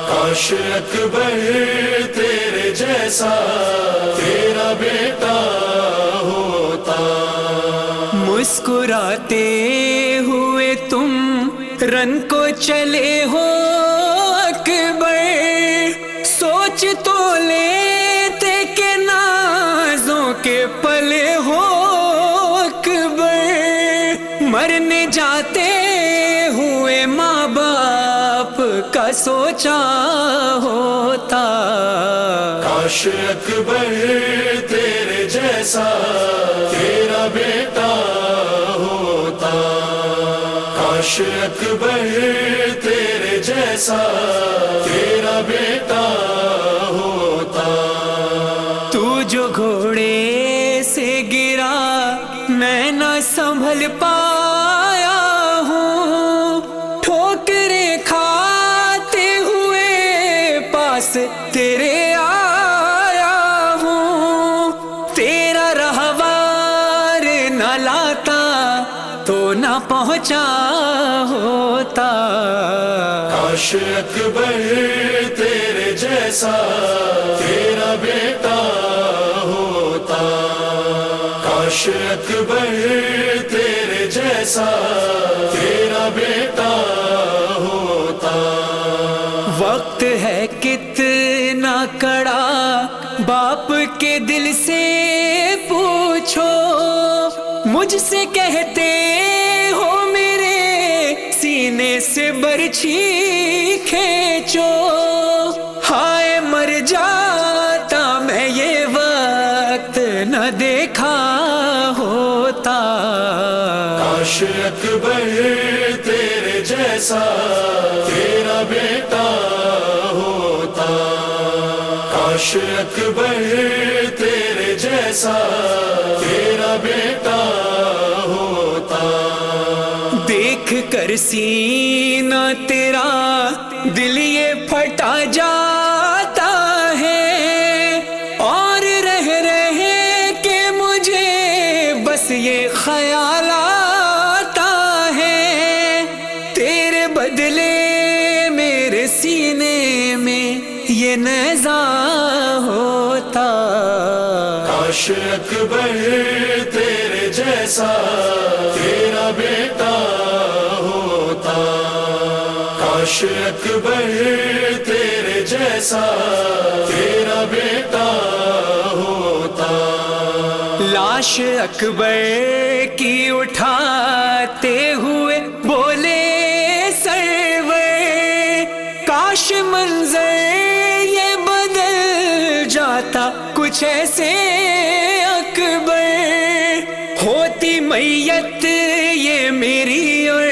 کاش اکبر تیرے جیسا تیرا بیٹا ہوتا۔ مسکراتے ہوئے تم رن کو چلے ہو اکبر، سوچ تو لیتے کہ نازوں کے پلے ہو اکبر، مرنے جاتے ہوئے ماں باپ کا سوچا ہوتا، کاش اکبر تیرے جیسا تیرا بیٹا ہوتا، کاش اکبر تیرے جیسا تیرا بیٹا ہوتا۔ تو جو گھوڑے سے گرا میں نہ سنبھل پایا ہوں، ٹھوکریں کھاتے ہوئے پاس تیرے آیا ہوں، تیرا رہوار نہ لاتا تو نہ پہنچا ہوتا، کاش اکبر تیرے جیسا تیرا بیٹا ہوتا، کاش اکبر تیرے جیسا تیرا بیٹا ہوتا۔ وقت ہے کتنا کڑا باپ کے دل سے پوچھو، مجھ سے کہتے ہو میرے سینے سے برچھی کھینچو، ہائے مر جاتا میں یہ وقت نہ دیکھا ہوتا، کاش اکبر تیرے جیسا تیرا بیٹا ہوتا، کاش اکبر تیرے جیسا تیرا بیٹا ہوتا۔ دیکھ کر سینہ تیرا دل یہ پھٹا جاتا ہے، اور رہ رہے کہ مجھے بس یہ خیال آتا ہے، تیرے بدلے میرے سینے میں یہ نیزہ ہوتا، کاش اکبر تیرے جیسا تیرا بیٹا ہوتا، کاش اکبر تیرے جیسا تیرا بیٹا ہوتا۔ لاش اکبر کی اٹھاتے ہوئے بولے سرور، کاش منظر یہ بدل جاتا کچھ ایسے اکبر، ہوتی میت یہ میری اور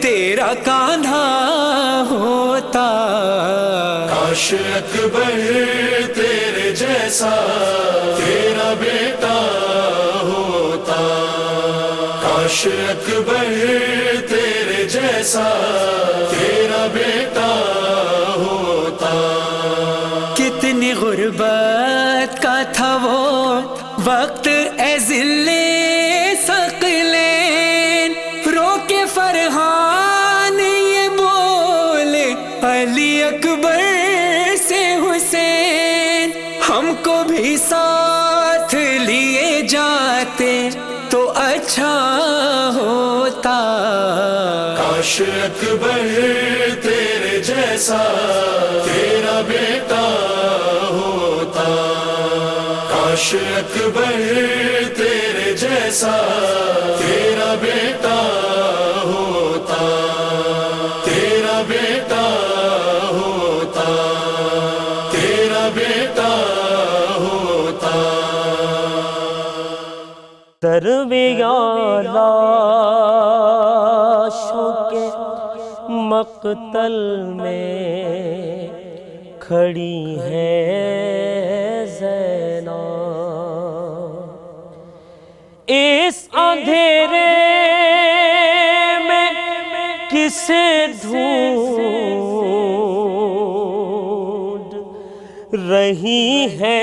تیرا کاندھا ہوتا، کاش اکبر تیرے جیسا تیرا بیٹا ہوتا، کاش اکبر تیرے جیسا تیرا بیٹا ہوتا۔ کتنی غربت کا تھا وہ وقت اے ذل ثقلین، رو کے فرحان یہ بولے علی اکبر سے حسین، ہم کو بھی ساتھ لیے جاتے تو اچھا ہوتا۔ کاش اکبر تیرے جیسا تیرا بیٹا ہوتا، کاش اکبر تیرے جیسا تیرا بیٹا ہوتا، تیرا بیٹا ہوتا، تیرا بیٹا ہوتا۔ درمیان لاشوں کے مقتل میں کھڑی ہے زینب، اس اندھیرے میں کسے ڈھونڈ رہی ہے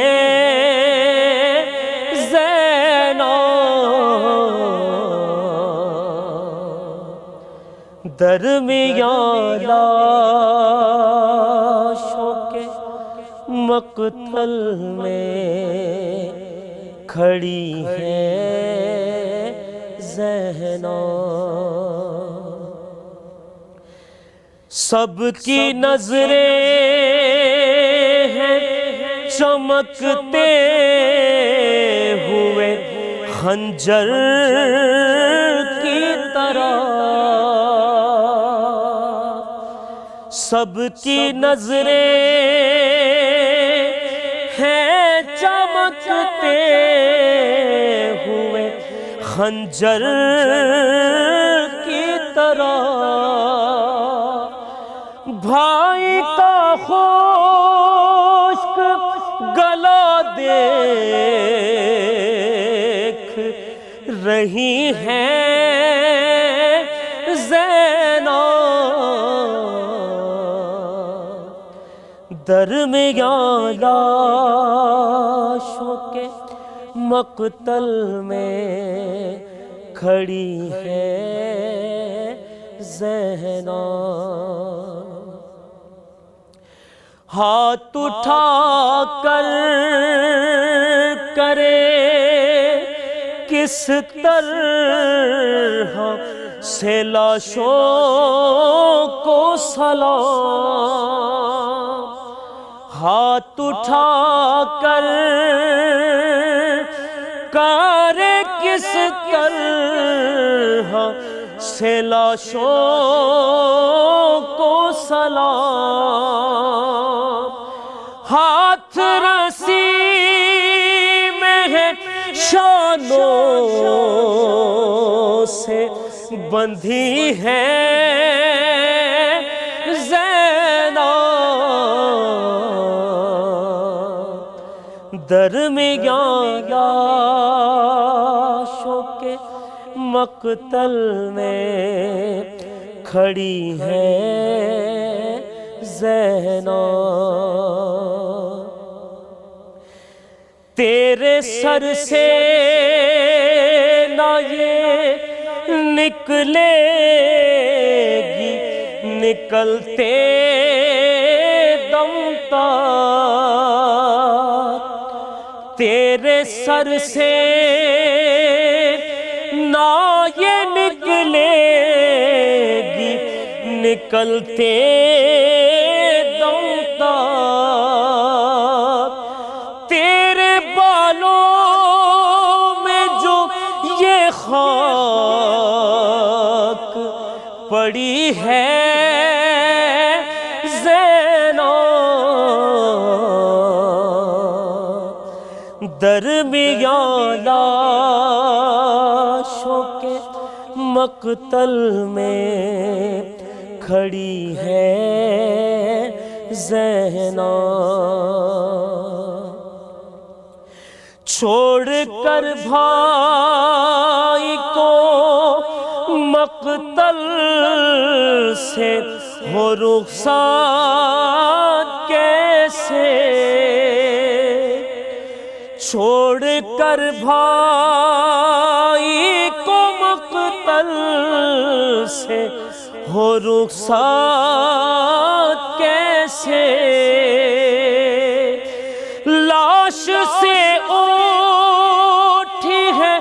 درمیان لاشوں کے مقتل میں کھڑی ہے زینب، سب کی نظریں ہیں چمکتے ہوئے خنجر کی طرح، سب کی نظریں ہیں چمکتے ہوئے خنجر کی طرح، بھائی کا خشک گلا دیکھ رہی ہیں درمیان لاشوں کے مقتل میں کھڑی ہے زینب، ہاتھ اٹھا کر کرے کس طرح سے لاشوں کو سلام، ہاتھ اٹھا کر کرے کس طرح سے لاشوں کو سلام، ہاتھ رسی میں ہے شانوں سے بندھی ہے درمیان لاشوں کے مقتل میں کھڑی ہے زینب، تیرے سر سے نہ یہ نکلے گی نکلتے دم تک، تیرے سر سے نہ یہ نکلے گی نکلتے دم تک، تیرے بالوں میں جو یہ خاک پڑی ہے درمیان لاشوں کے مقتل میں کھڑی ہے زینا، چھوڑ کر بھائی کو مقتل سے ہو رخصت کیسے، چھوڑ کر بھائی کو مقتل سے ہو رخصت کیسے، لاش سے اٹھی ہے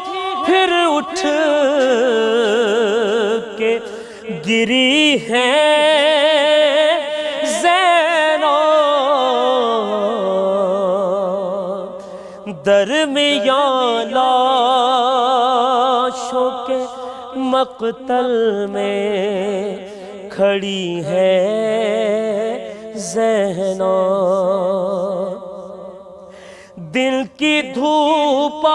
پھر اٹھ کے گری ہے زینب، درمیان لاشوں کے مقتل میں کھڑی ہے زینب، دل کی دھوپ آ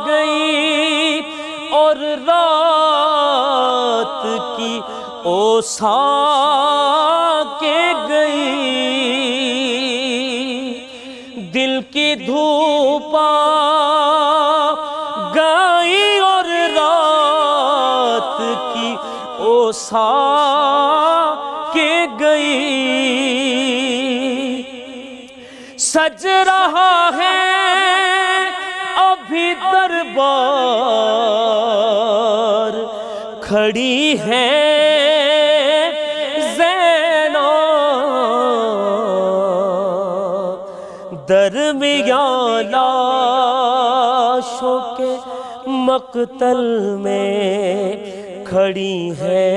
گئی اور رات کی اوسا کے گئی، دل کی دھوپ آ گئی اور رات کی اوسا کے گئی، سج رہا ہے ابھی دربار، کھڑی ہے زینب، درمیان لاشوں کے مقتل میں کھڑی ہے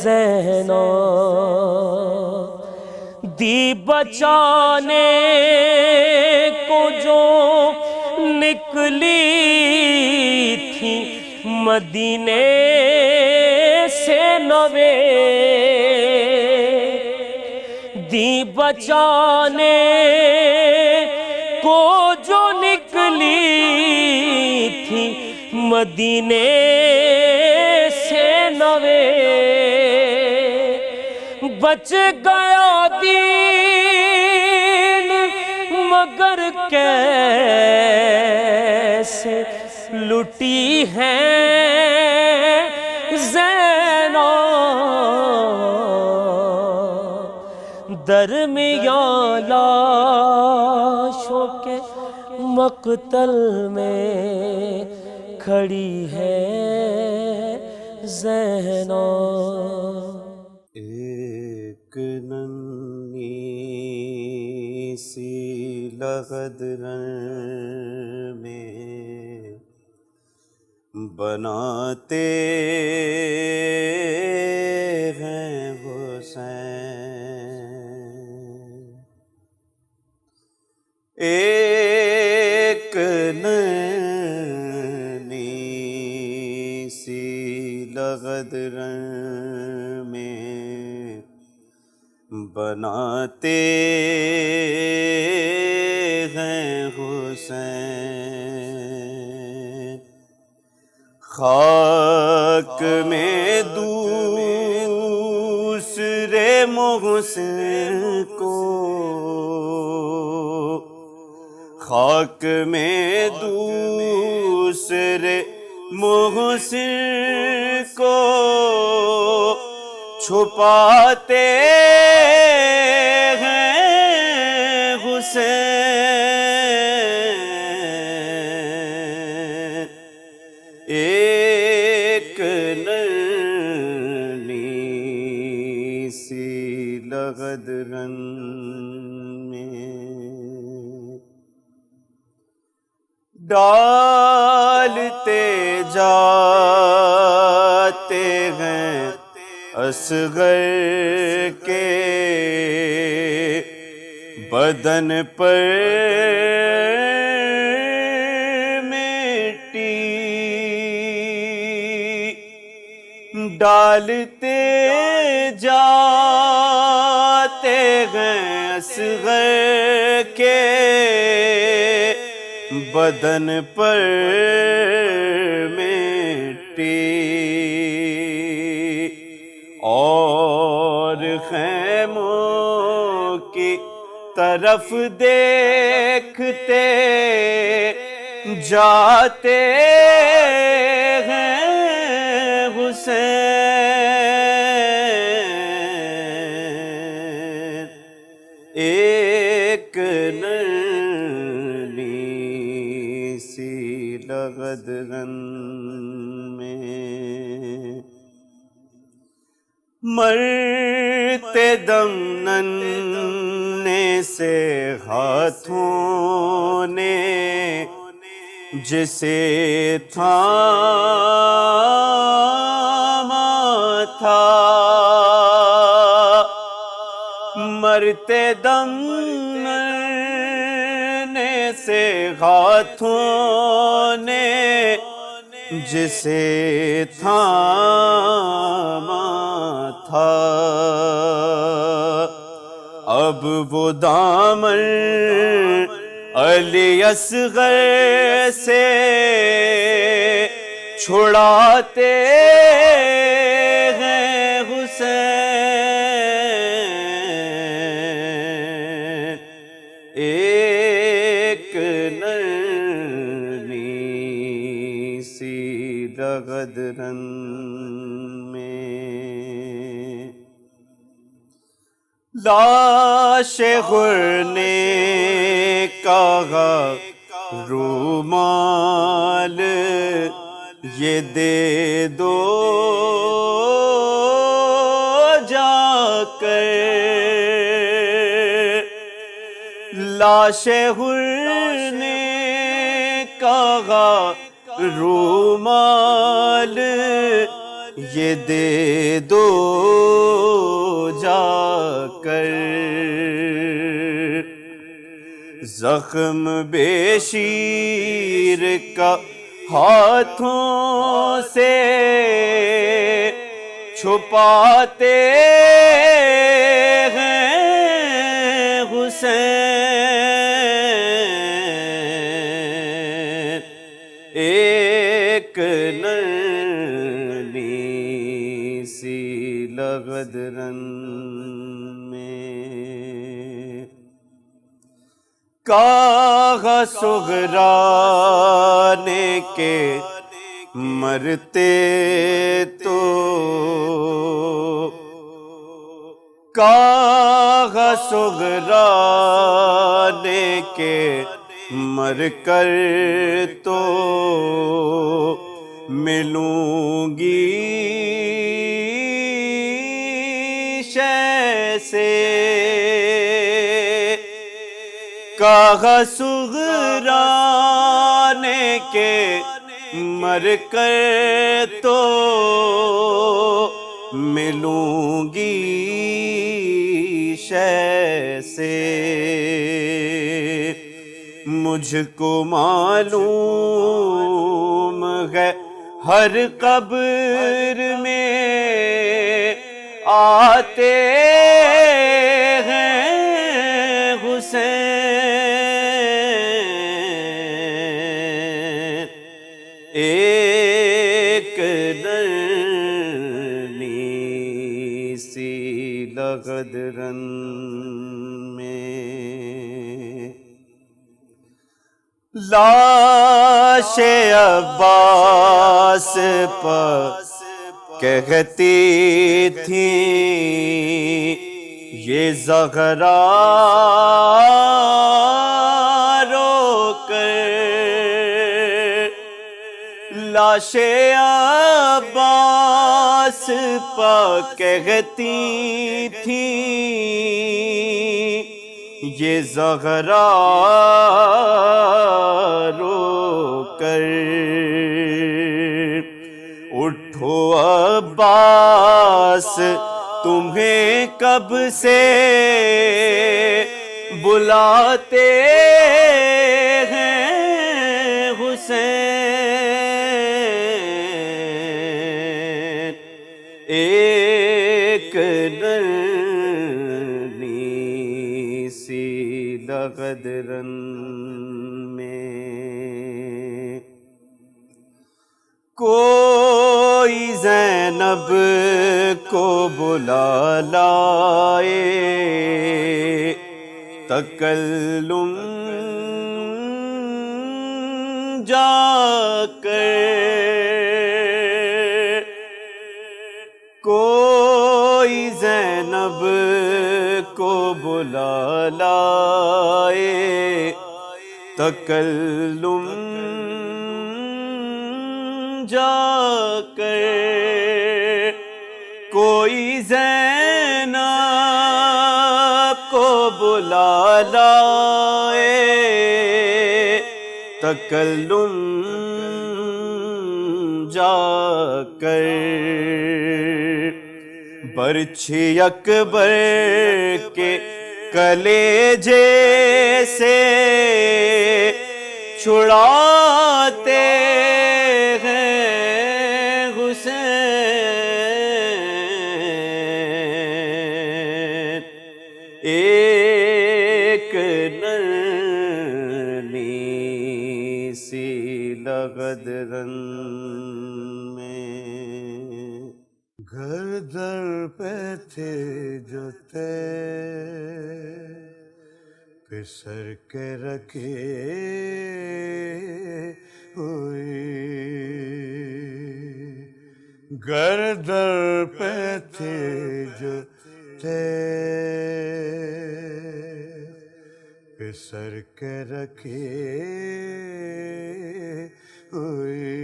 زینب، دی بچانے کو جو نکلی تھی مدینے سے نوے، دی بچانے کو جو نکلی تھی مدینے سے نوے، بچ گیا دین مگر کیسے لٹی ہے زینب، درمیان لاشوں کے مقتل میں کھڑی ہے زینب، ایک ننھی سی لغدر میں بناتے ہیں حسین، ایک ننھی سی لغدر میں بناتے ہیں حسین، خاک میں دوسرے محسن کو، خاک میں دوسرے محسن کو چھپاتے ہیں حسین، ایک ننھی سی لغدر میں ڈالتے جاتے ہیں اصغر کے بدن پر مٹی، ڈالتے جاتے ہیں اصغر کے بدن پر مٹی، اور طرف دیکھتے جاتے ہیں حسین، ایک نرلی سی لغدرن میں مرتے دم ننے سے ہاتھوں نے جسے تھاما تھا، مرتے دم ننے سے ہاتھوں نے جسے تھاما تھا، اب وہ دامن علی اصغر سے چھڑاتے ہیں حسین، ایک نرلی سی لغدرن میں لاش غر نے کہا رومال یہ دے دو جا کر، لاش غر نے کہا رومال یہ دے دو جا کر، زخم بے شیر کا ہاتھوں سے چھپاتے ہیں حسین، ایک نرلی سی لغدرن میں کاغ صغرا نے کے مرتے تو کاغ صغرا نے کے مر کر تو ملوں گی شے سے، کاغ صغرا نے کے مر کر تو ملوں گی شے سے، مجھ کو معلوم ہے ہر قبر میں آتے ہیں حسین، ایک نرلی سی لغدرن میں لاش عباس پر کہتی تھی یہ زغرا رو کر، لاش عباس پر کہتی تھی یہ زغرا رو کر، اٹھو عباس تمہیں کب سے بلاتے ہیں حسین، ایک نرلی سی لغدرن میں کوئی زینب کو بلا لائے تکلم جا کر کوئی زینب کو بلا لائے، تکلم جا کر کوئی زینب کو بلا لائے، تکلم جا کر برچھی اکبر کے کلیجے سے چھڑاتے ہیں حسین، ایک نرمی سی لغدرن میں گھر در پہ تھے جو پسر کے رکھے ہوئے، گھر در پہ تھے جو پسر کے رکھے ہوئے،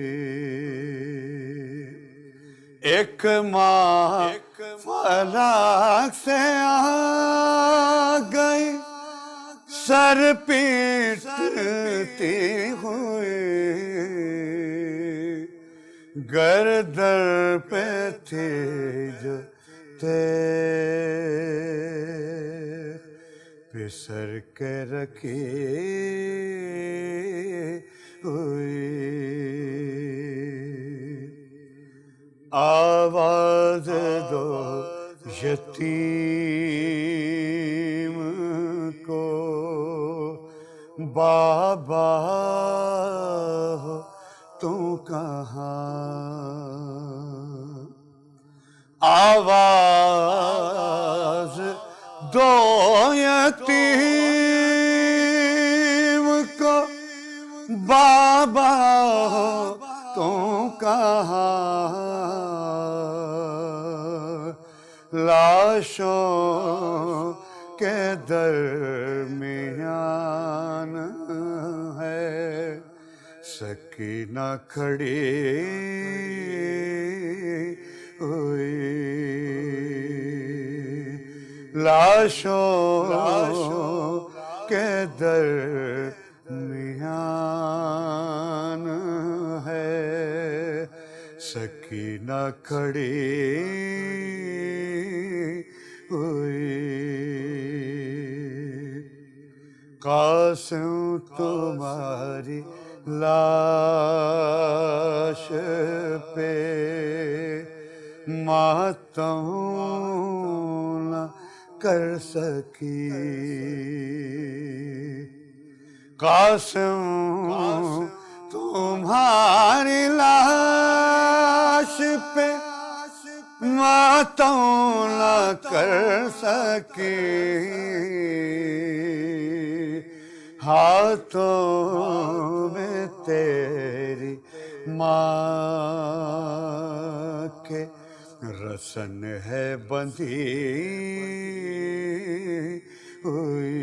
ایک ماں فلک سے آ گئی سر پیٹتی ہوئی، گردر پہ تھے جو پسر کے رکھے ہوئی، آواز دو یتیم کو بابا ہو تم کہاں، آواز دو یتیم کو بابا ہو تم کہاں، لاشوں کے درمیان ہے سکینہ کھڑی ہوئی، لاشوں کے درمیان ہے سکینہ کھڑی ہوئی، قاسم تمہاری لاش پہ ماتم نہ کر سکی، قاسم تمہاری لاش پہ ماتم نہ کر سکی، ہاتھوں میں تیری ماں کے رسن ہے بندھی ہوئی،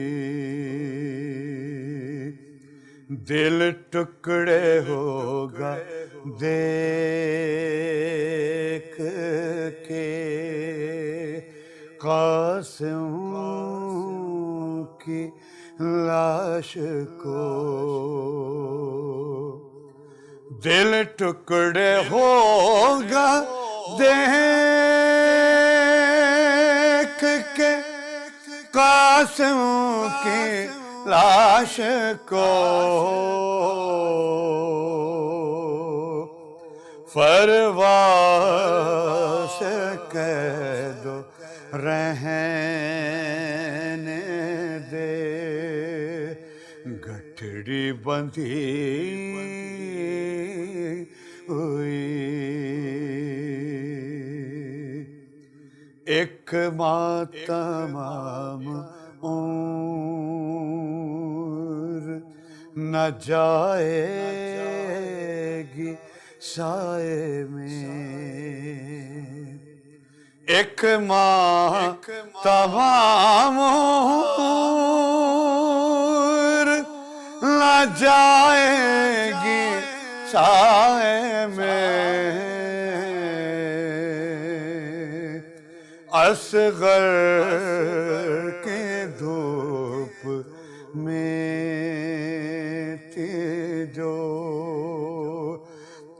دل ٹکڑے ہوگا دیکھ کے قاسم کی لاش کو، دل ٹکڑے ہوگا دیکھ کے قاسم کی لاش کو، فرواش کہہ دو رہنے دے، گٹھڑی بندھی ہوئی، ایک ماں تمام نہ جائے گی سائے میں، ایک ماہ تمام عمر نہ جائے گی سائے میں، اصغر کے دھوپ میں تھی جو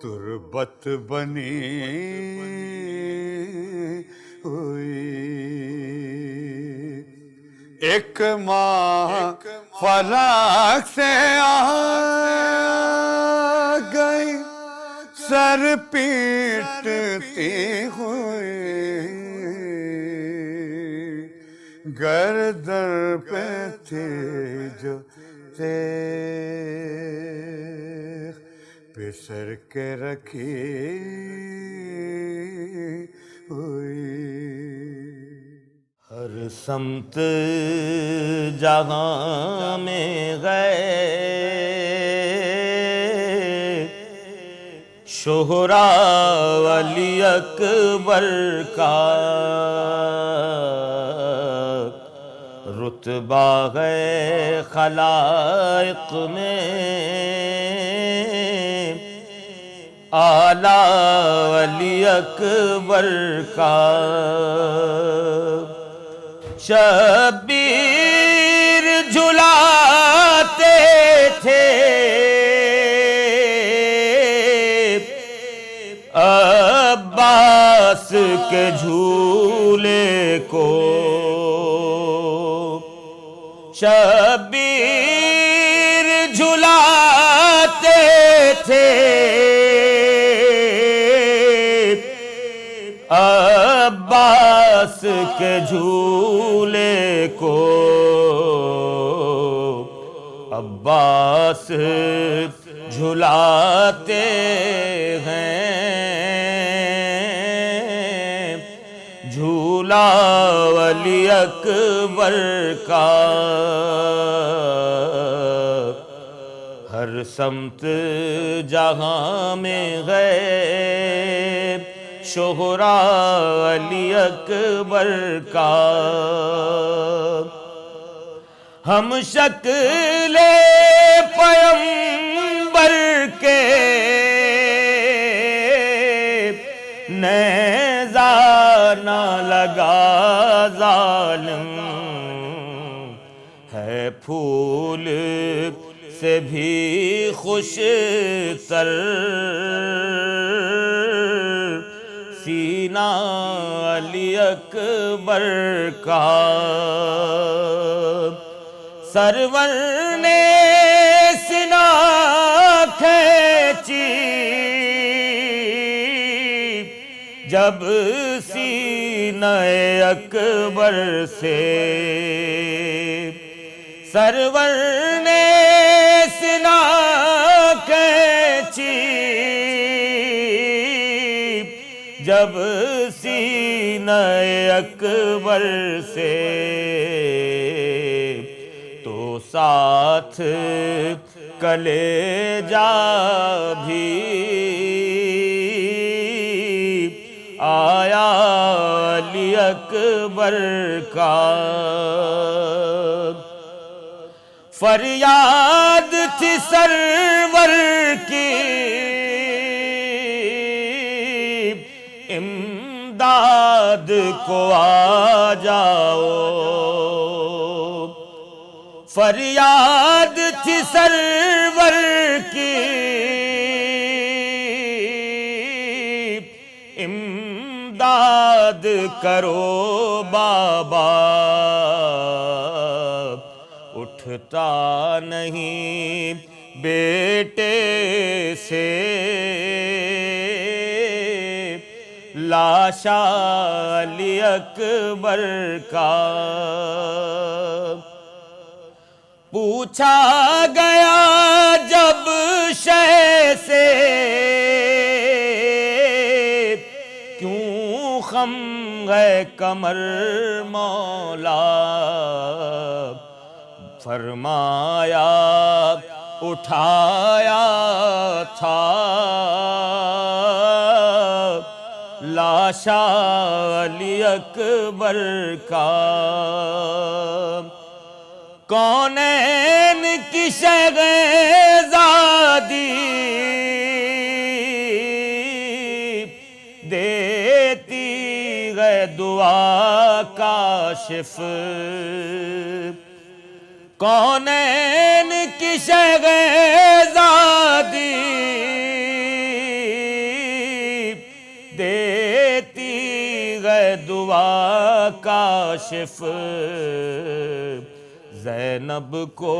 تربت بنی ہوئی، ایک ماہ فلک سے آ گئی سر پیٹتی ہوئی، گردن پہ تھی جو تیغ پسر کے رکھی ہوئی، ہر سمت جہاں میں گئے شہرا ولی اکبر کا رتبہ ہے خلائق میں اعلیٰ ولی اکبر کا، شبیر جھلاتے تھے عباس کے جھولے کو، شبیر جھلاتے تھے عباس کے جھولے کو، عباس جھلاتے ہیں جھولا ولی اکبر کا، ہر سمت جہاں میں گئے شہرا علی اکبر کا، ہم شکل پیغمبر کے نیزہ نہ لگا ظالم، ہے پھول سے بھی خوش تر سینہ علی اکبر کا، سرور نے سینہ کھینچی جب سینہ اکبر سے، سرور نے سینہ کھینچی جب سینہ اکبر سے، تو ساتھ کلیجہ بھی آیا علی اکبر کا، فریاد تھی سرور کی امداد کو آ جاؤ، فریاد تھی سرور کی امداد کرو بابا، اٹھتا نہیں بیٹے سے لاشا علی اکبر کا، پوچھا گیا جب شہ سے کیوں خم ہے کمر مولا، فرمایا اٹھایا تھا لاشا علی اکبر کا، کونین کی شہزادی دیتی ہے دعا کاشف، کونین کی شہزادی دیتی ہے دعا کاشف، زینب کو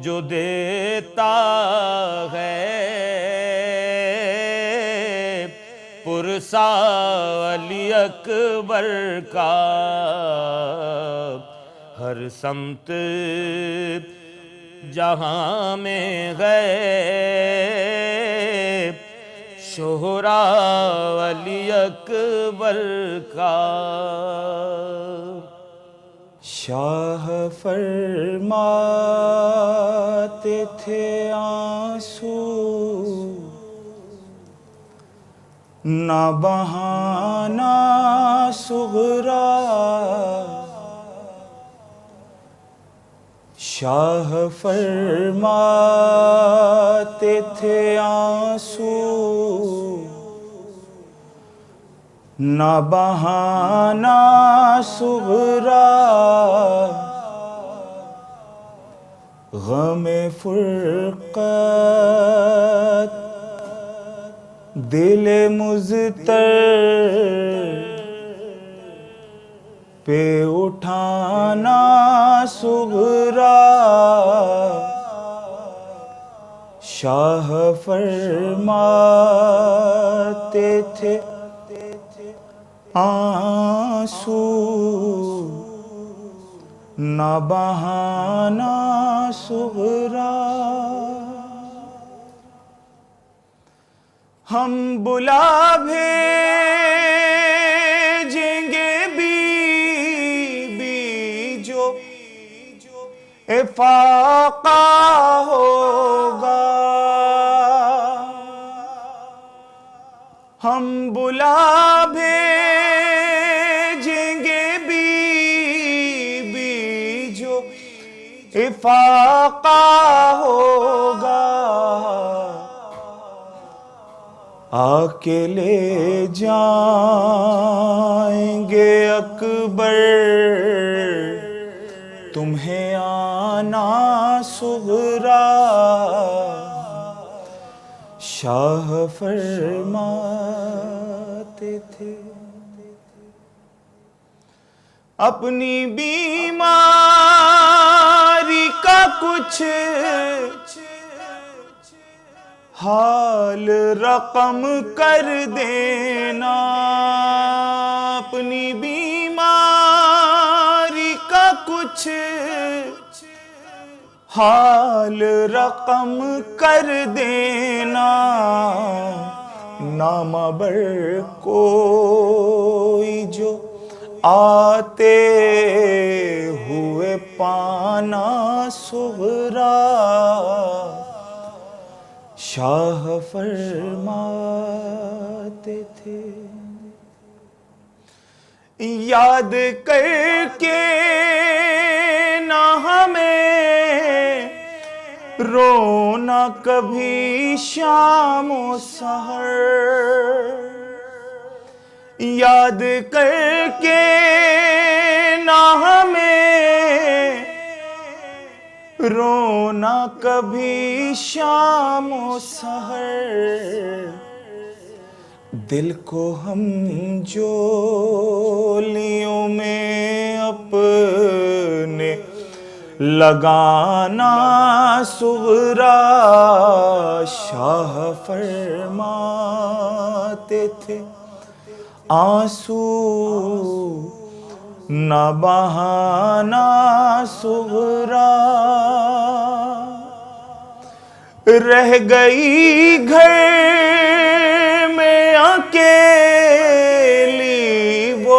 جو دیتا ہے پرسا علی اکبر کا، ہر سمت جہاں میں گئے شہرا علی اکبر کا۔ شاہ فرماتے تھے آنسو نہ بہانا صغرا، شاہ فرماتے تھے آنسو نہ بہانا صغرا، غم فرقت دل مضطر پہ اٹھانا صغرا، شاہ فرماتے تھے آنسو نہ بہانا صغرا، ہم بلا بھیجیں گے بی جو افاقہ ہوگا، ہم بلا بھیجیں گے بی جو افاقہ ہوگا، آ کے لے جائیں گے اکبر تمہیں آنا صغرا، شاہ فرماتے تھے اپنی بیماری کا کچھ حال رقم کر دینا، اپنی بیماری کا کچھ حال رقم کر دینا، نامہ بر کوئی جو آتے ہوئے پانا صغرا، شاہ فرماتے تھے یاد کر کے نہ ہمیں رونا کبھی شام و سحر، یاد کر کے نہ ہمیں رونا کبھی شام و سحر، دل کو ہم جولیوں میں اپنے لگانا صغرا، شاہ فرماتے تھے آنسو نہ بہانا صغرا، رہ گئی گھر میں اکیلی وہ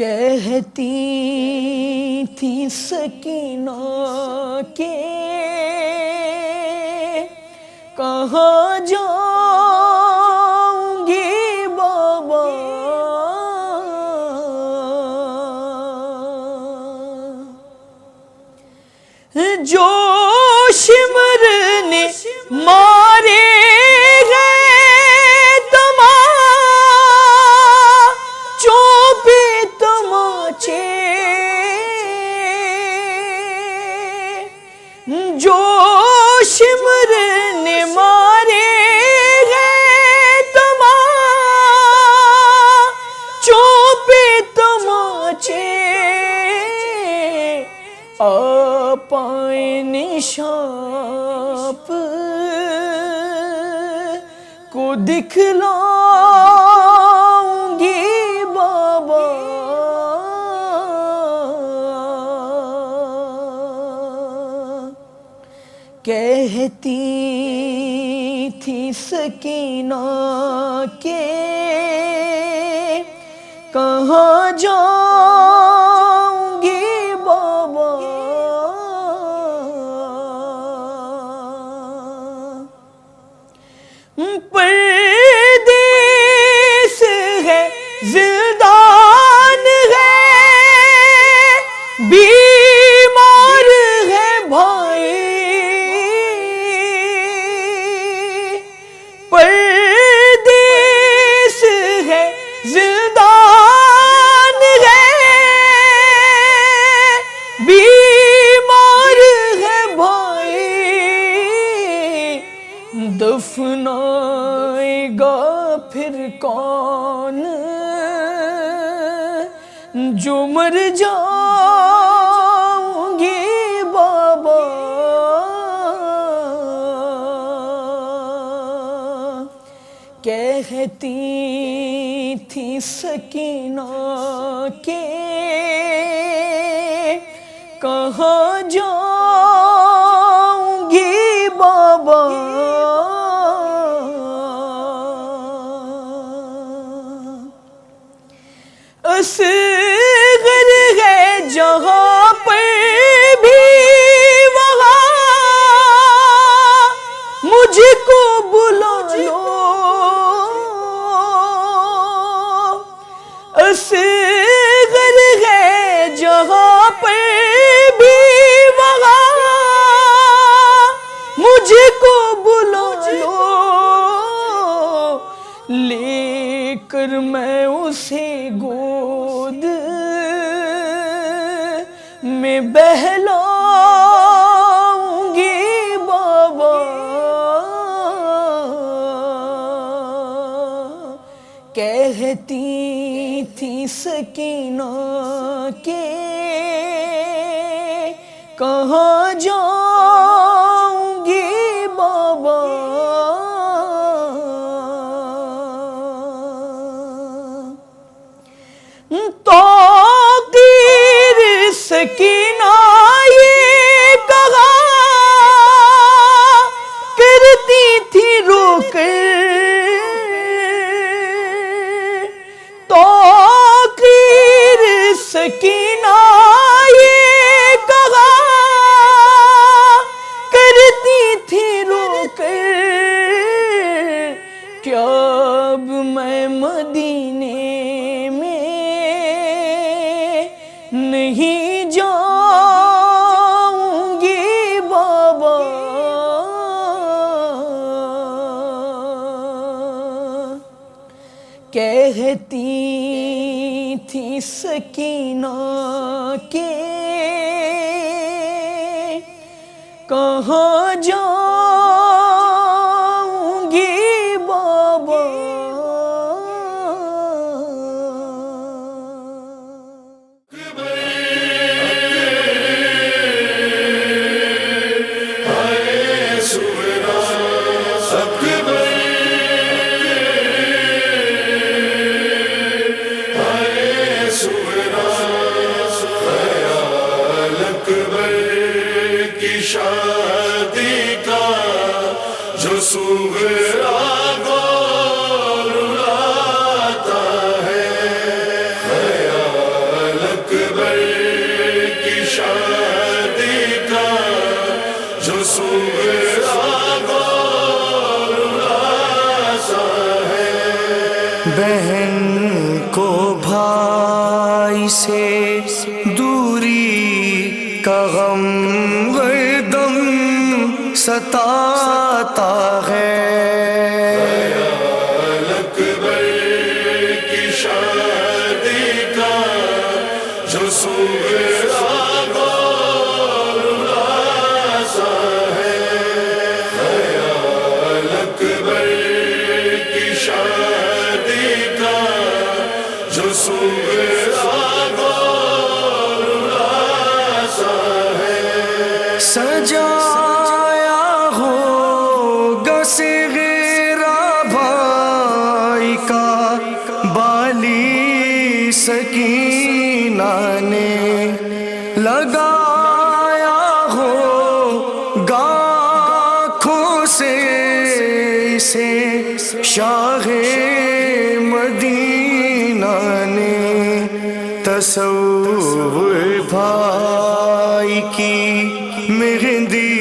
کہتی تھی سکینہ کہ کہاں جاؤں گی بابا، جوش مرنے مارے گئے تماچوں پہ تماچے، جوش مرنے مارے گئے تماچوں پہ تماچے، پائیں نشاپ کو دکھلاؤں گی بابا، کہتی تھی سکینہ کہ کہاں جاؤں گی بابا، پردیس ہے زندان ہے بیمار ہے بھائی، پردیس ہے زندان ہے بیمار ہے بھائی، دفنائے گا پھر کون جو مر جاؤں گی بابا، کہتی تھی سکینہ کہ کہاں جاؤں گی بابا، اصغر ہے جہاں پر بھی وہاں مجھ کو بلا لو، اصغر ہے جہاں پر بھی وہاں مجھ کو بلا لو، لے کر میں اسے گود میں بہلاؤں گی بابا، کہتی تھی سکینہ کہ کہاں جاؤں گی بابا، تاقیر سکینہ یہ کہا کرتی تھی رو کر، تاقیر سکینہ یہ کہا کرتی تھی رو کر، کیا اب میں مدینے نہیں جاؤں گی بابا، کہتی تھی سکینہ کہ کہاں جاؤں گی بابا، شادی کا جو سغرا گول اڑاتا ہے، خیال بہن کو بھائی سے دوری کا غم غردم ستاتا ہے. اکبر کی شادی کا جو سغرا سا ہے. خیال اکبر کی شادی کا جو سغرا سا ہے. سجایا ہوگا صغیرہ بھائی کا بالی سکینہ نے لگایا ہوگا آنکھوں سے اسے شاہ مدینہ نے. تصور بھائی کی مہندی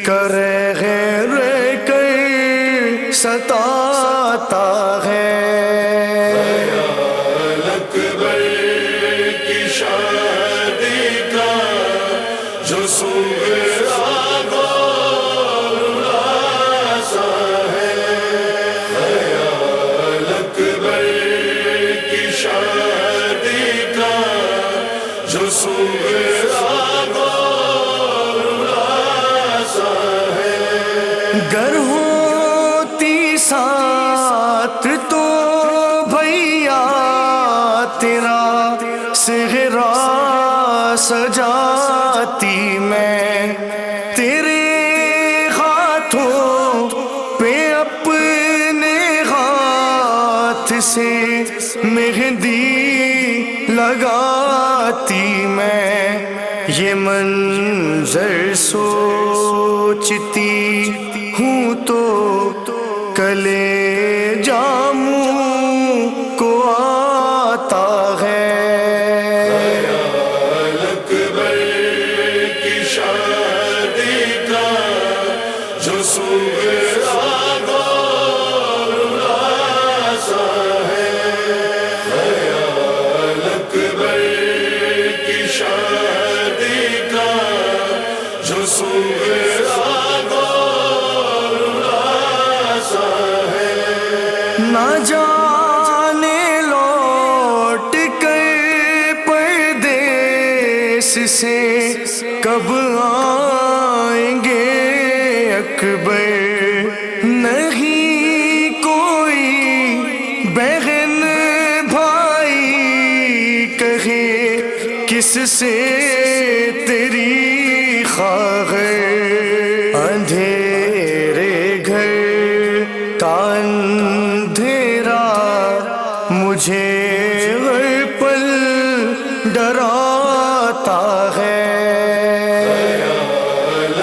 کرے غیر کر ستاتا ہے. اکبر کی شادی کا جو سغرا سا ہے. خیال اکبر کی شادی کا جو سغرا سا ہے. گر ہوتی ساتھ تو بھیا تیرا صغرا سجاتی میں. تیرے ہاتھوں پہ اپنے ہاتھ سے مہندی لگاتی میں. یہ منظر سوچتی ہوں تو کلے جاموں کو آتا ہے. اکبر کی شادی کا جو سغرا سا ہے. خیال اکبر کی شادی کا جو سغرا سا ہے. نہ جانے لوٹ کر پردیس سے کب آئیں گے اکبر. نہیں کوئی بہن بھائی کہے کس سے تیری خواہر. اندھیرے گھر کا اندھیرا مجھے ہر پل ڈراتا ہے.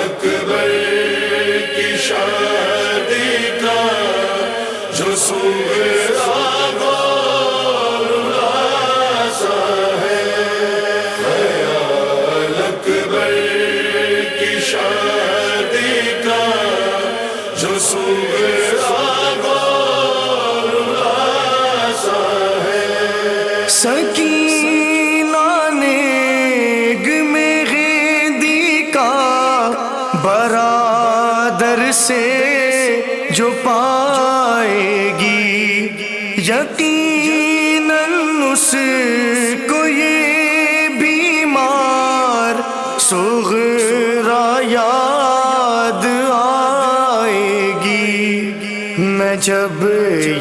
اکبر کی شادی کا جو سغرا سا ہے. خیال اکبر کی شادی کا جو سغرا سا ہے. سکینہ نیگ مہندی کا برادر سے جو پائے گی یقیناً اس کو یہ بیمار صغرا یاد آئے گی. میں جب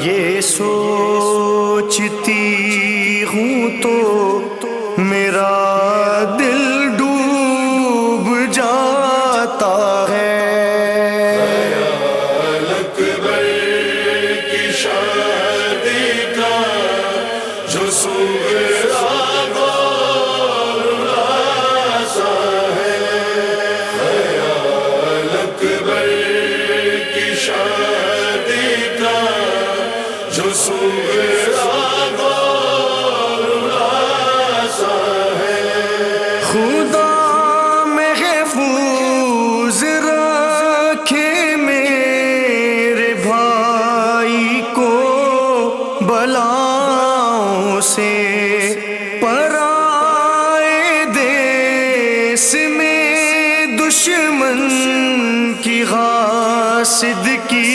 یہ سوچتی ہوں تو میرا دل ڈوب جاتا ہے. اکبر کی شادی کا جو سغرا سا ہے. خیال اکبر کی شادی کا جو سغرا سا ہے. خدا محفوظ رکھے میرے بھائی کو بلاؤں سے پرائے دیس میں دشمن کی غاصب کی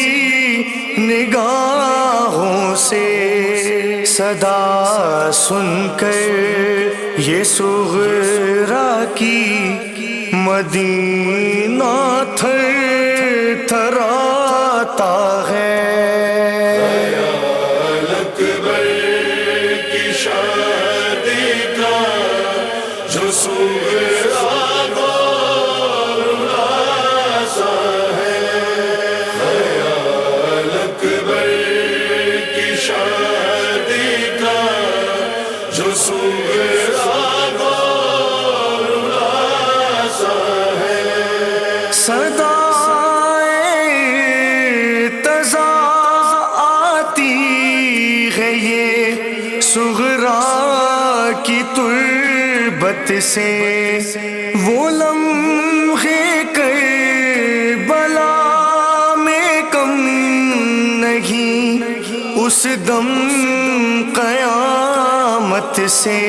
نگاہوں سے صدا سن کر یہ صغرا کی مدینہ تھر تھراتا ہے. اکبر کی شادی کا جو صغرا سا ہے. خیال اکبر کی شادی کا جو صغرا سا ہے. صدائے تزا آتی ہے یہ صغرا کی تربت سے. وہ لمحے کربلا میں کم نہیں اس دم قیامت سے.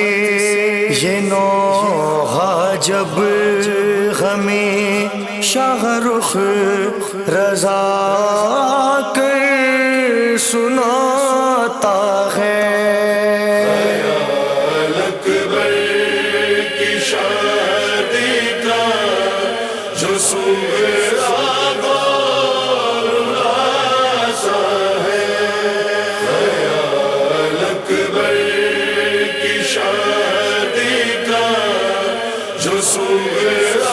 یہ نوحہ جب ہمیں شاہ رخ رضا کر سناتا ہے. اکبر کی شادی کا جو صغرا سا ہے. خیال اکبر کی شادی کا جو صغرا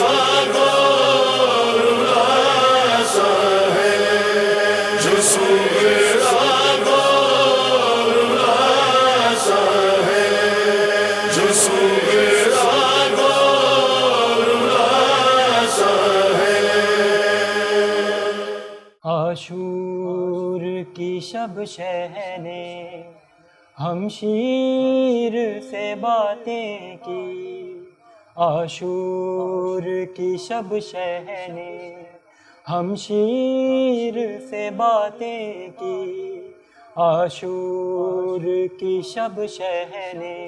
سا ہے. جو صغرا سا ہے. جو صغرا سا ہے. عاشور کی شب شہنے ہم شیر سے باتیں کی. عاشور کی شب شہنے ہم شیر سے باتیں کی. عاشور کی شب شہنے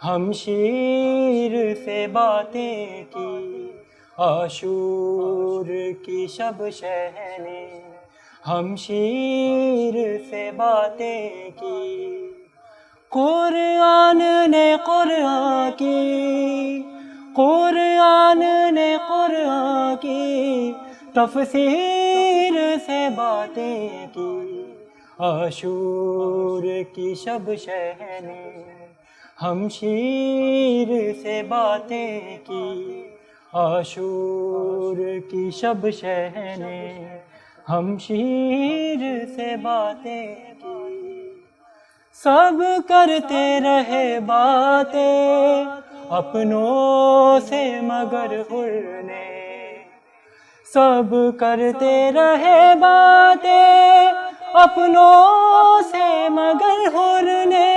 ہم شیر سے باتیں کی. عاشور کی شب شہنے ہم شیر سے باتیں کی. قرآن نے قرآن کی، قرآن نے قرآن کی تفسیر سے باتیں کی. عاشور کی شب شہنے ہم شیر سے باتیں کی. عاشور کی شب شہنے ہم شیر سے باتیں کی. سب کرتے رہے باتیں اپنوں سے مگر حر نے. سب کرتے رہے باتیں اپنوں سے مگر حر نے.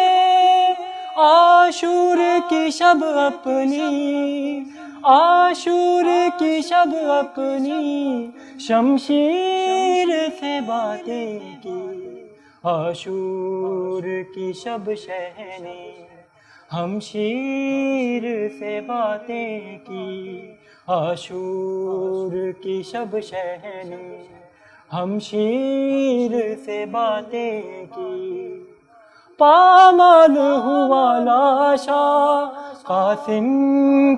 عاشور کی شب اپنی، عاشور کی شب اپنی شمشیر سے باتیں کی. عاشور کی شب شہنے ہم شیر سے باتیں کی. عاشور کی شب شہنے ہم شیر سے باتیں کی. پامال ہوا لاشا قاسم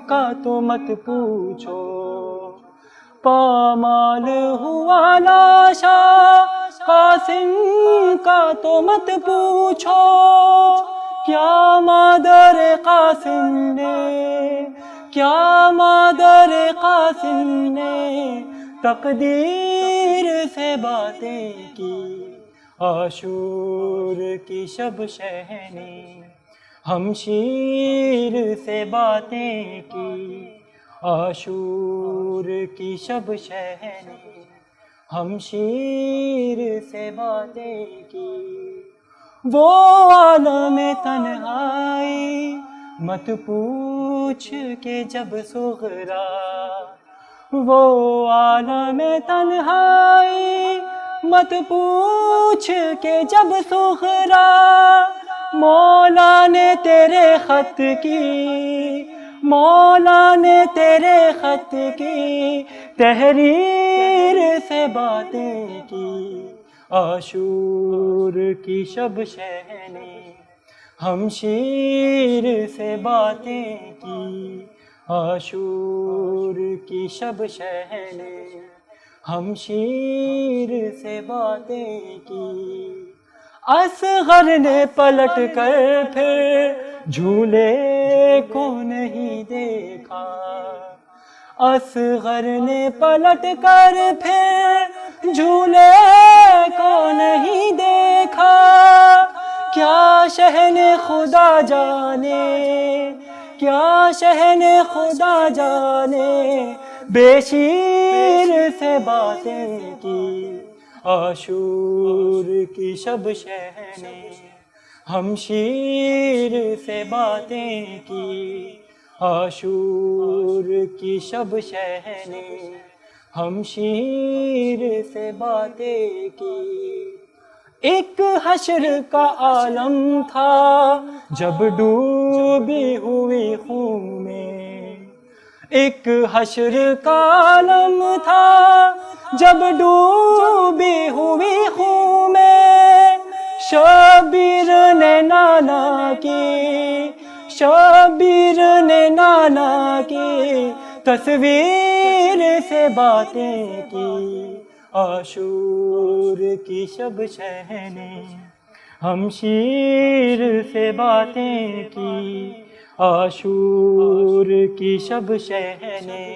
کا تو مت پوچھو. پامال ہوا لاشا قاسم کا تو مت پوچھو. کیا مادر قاسم نے، کیا مادر قاسم نے تقدیر سے باتیں کی. عاشور کی شب شہنے ہم شیر سے باتیں کی. عاشور کی شب شہنے ہم شیر سے باتیں کی. وہ عالم تنہائی مت پوچھ کے جب صغرا. وہ عالم تنہائی مت پوچھ کہ جب سخرا مولا نے تیرے خط کی، مولا نے تیرے خط کی تحریر سے باتیں کی، عاشور کی شب شہنی ہم شیر سے باتیں کی، عاشور کی شب شہنی ہم شیر سے باتیں کی۔ اصغر نے پلٹ کر پھر جھولے کو نہیں دیکھا، اصغر نے پلٹ کر پھر جھولے کو نہیں دیکھا، کیا شہن خدا جانے، کیا شہن خدا جانے بے شیر سے باتیں کی، عاشور کی شب شہنی ہم شیر سے باتیں کی، عاشور کی شب شہنی ہم شیر سے باتیں کی۔ ایک حشر کا عالم تھا جب ڈوبی ہوئی خون میں، ایک حشر کا عالم تھا جب ڈوبی ہوئی خون میں، شبیر نے نانا کی، شبیر نے نانا کی تصویر سے باتیں کی، عاشور کی شب شہنی ہم شیر سے باتیں کی، عاشور کی شب شہنی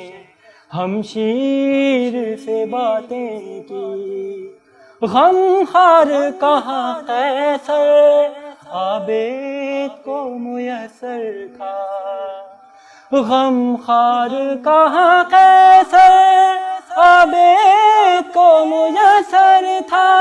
ہم شیر سے باتیں کی۔ غم خار کہاں قیصر عابد کو میسر تھا، غم خار کہاں قیصر عابد کو میسر تھا،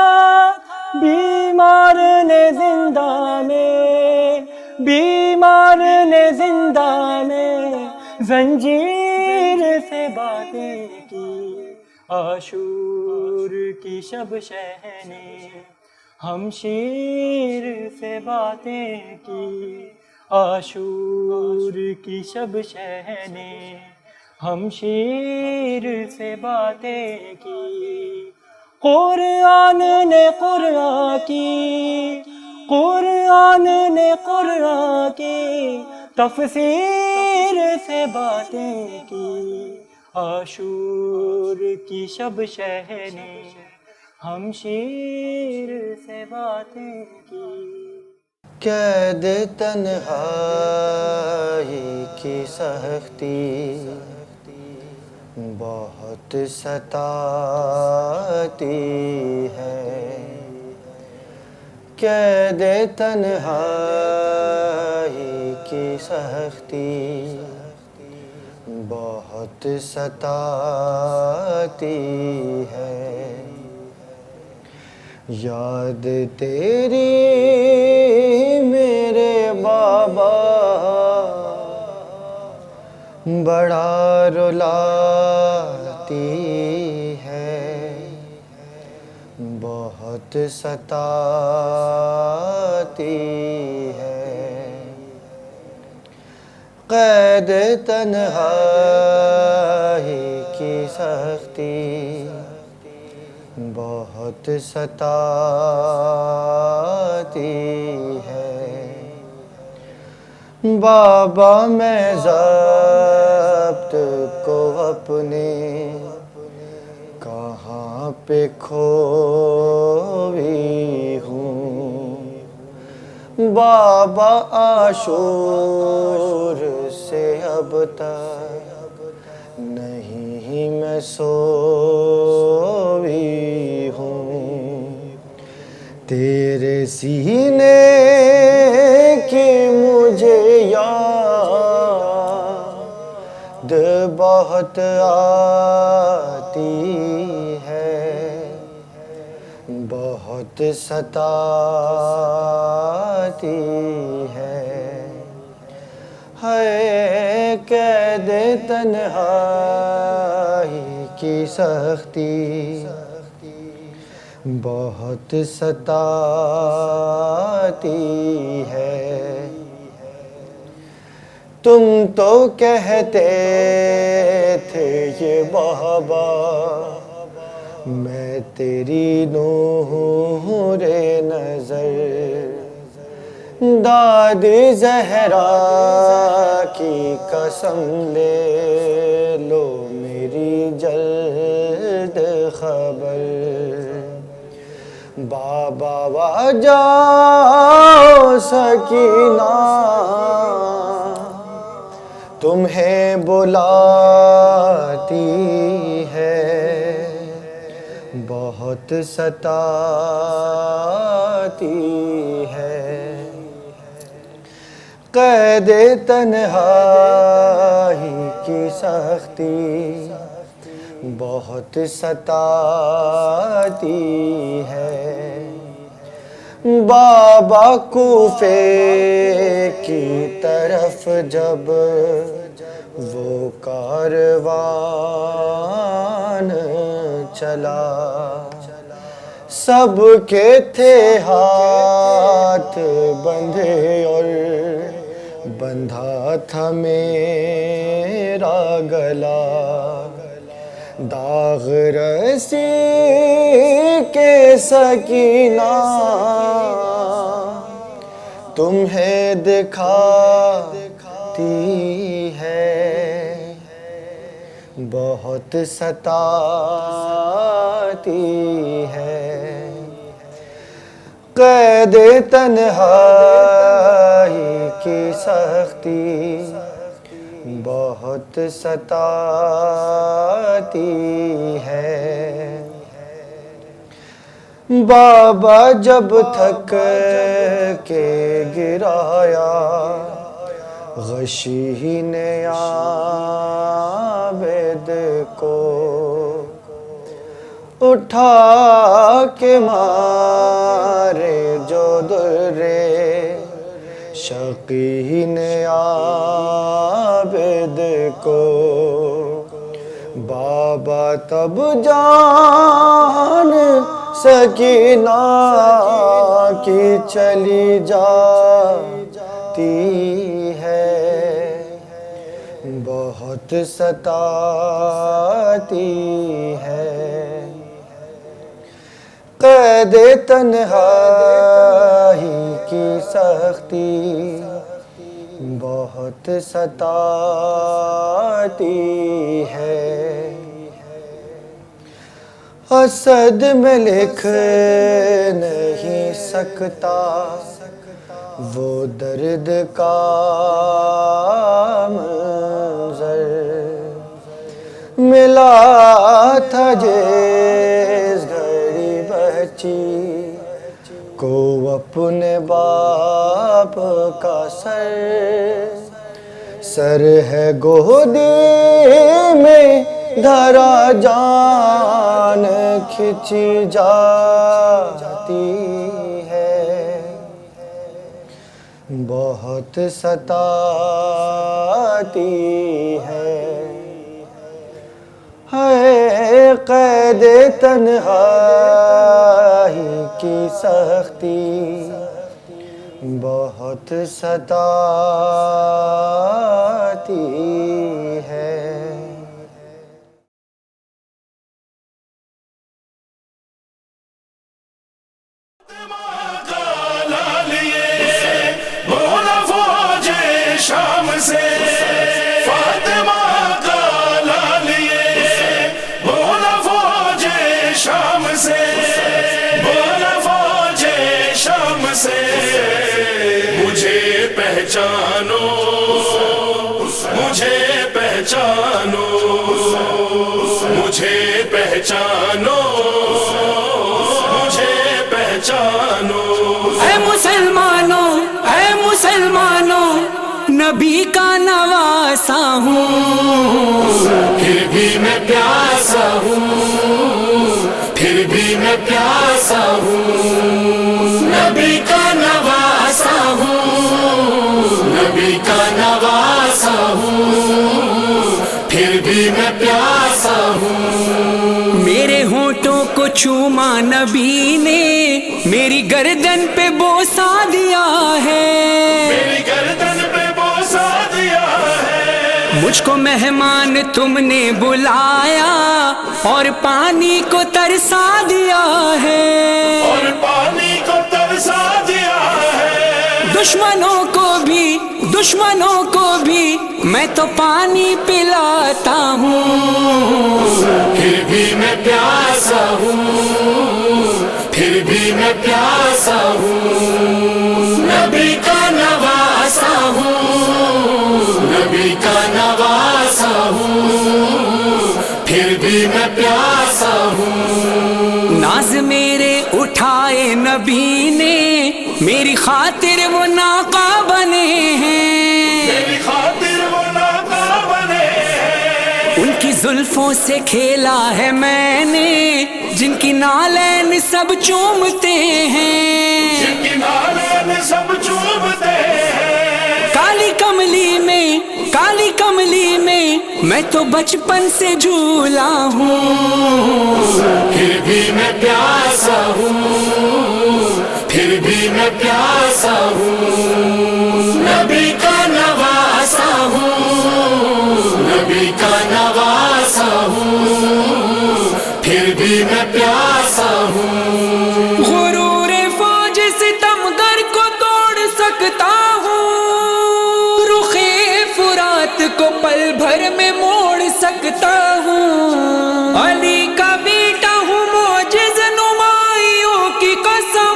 بیمار نے زندہ میں، بیمار نے زندہ میں زنجیر سے باتیں کی، عاشور کی شب شہنی ہم شیر سے باتیں کی، عاشور کی شب شہنی ہم شیر سے باتیں کی۔ قرآن نے قرآن کی، قرآن نے قرآن کی تفسیر سے باتیں کی، عاشور کی شب شہنی ہم شیر سے باتیں کی۔ قید تنہائی کی سختی بہت ستاتی ہے، قید تنہائی کی سختی بہت ستاتی ہے، یاد تیری میرے بابا بڑا رلاتی ہے، بہت ستاتی ہے، قید تنہائی کی سختی بہت ستاتی ہے، بابا میں ضبط کو اپنے کہاں پہ کھوئی ہوں، بابا عاشور سے اب تک نہیں میں سوئی ہوں، تیرے سینے کی مجھے یاد بہت آتی ہے، بہت ستاتی ہے، قید تنہائی کی سختی بہت ستاتی ہے. تم تو کہتے تھے یہ بابا میں تیری نور نظر. دادی زہرا کی قسم لے لو میری جلد خبر. بابا وا جاؤ سکینہ تمہیں بلاتی ہے. بہت ستاتی ہے. قید تنہائی کی سختی بہت ستاتی ہے. بابا کوفے کی طرف جب وہ کاروان چلا سب کے تھے ہاتھ بندھے اور بندھا تھا میرا گلا. داغ رسی کے سکینہ تمہیں دکھاتی ہے. بہت ستاتی ہے. قید تنہائی کی سختی بہت ستاتی ہے. بابا جب تھک کے گرایا غشی نے عابد کو اٹھا کے مارے جو درے شقی نے عابد کو. بابا تب جان سکینہ کی چلی جاتی ہے. بہت ستاتی ہے. قید تنہائی کی سختی بہت ستاتی ہے. اسد میں لکھ نہیں سکتا وہ درد کا منظر. ملا تھا جس گھڑی بچی کو اپنے باپ کا سر ہے گودی میں دھرا جان کھچی جاتی ہے. بہت ستاتی ہے. قید تنہائی کی سختی بہت ستاتی ہے. شام سے فاطمہ کا لال یہ بولا فوج شام سے بولا فوج شام سے. مجھے پہچانو مجھے پہچانو مجھے پہچانو مجھے پہچانو. اے مسلمانوں اے مسلمانوں نبی کا نواسا ہوں پھر بھی میں پیاسا ہوں پھر بھی میں پیاسا ہوں. نبی کا نواسا ہوں نبی کا نواسا ہوں پھر بھی میں پیاسا ہوں. میرے ہونٹوں کو چوما نبی نے میری گردن پہ بوسا دیا ہے، میری گردن پہ بوسا دیا ہے، مجھ کو مہمان تم نے بلایا اور پانی کو ترسا دیا ہے، اور پانی کو ترسا دیا ہے، دشمنوں کو بھی میں تو پانی پلاتا ہوں، پھر بھی میں پیاسا ہوں، پھر بھی میں پیاسا ہوں، نبی کا نواسا ہوں، نبی کا نواسا ہوں، پھر بھی میں پیاسا ہوں، ناز میرے اٹھائے نبی نے میری خاطر وہ ناقہ بنے ہیں، میری خاطر وہ ناقہ بنے ہیں، ان کی زلفوں سے کھیلا ہے میں نے جن کی نالین سب چومتے ہیں، جن کی نالین سب چومتے ہیں، کالی کملی میں میں تو بچپن سے جھولا ہوں، پھر بھی میں پیاسا ہوں، پھر بھی میں پیاسا ہوں، نبی کا نواسا ہوں، نبی کا نواسا ہوں، پھر بھی میں پیاسا ہوں، غرور فوج ستمگر کو توڑ سکتا ہوں، رخے فرات کو پل بھر میں موڑ سکتا ہوں، علی کا بیٹا ہوں معجز نمائیوں کی قسم،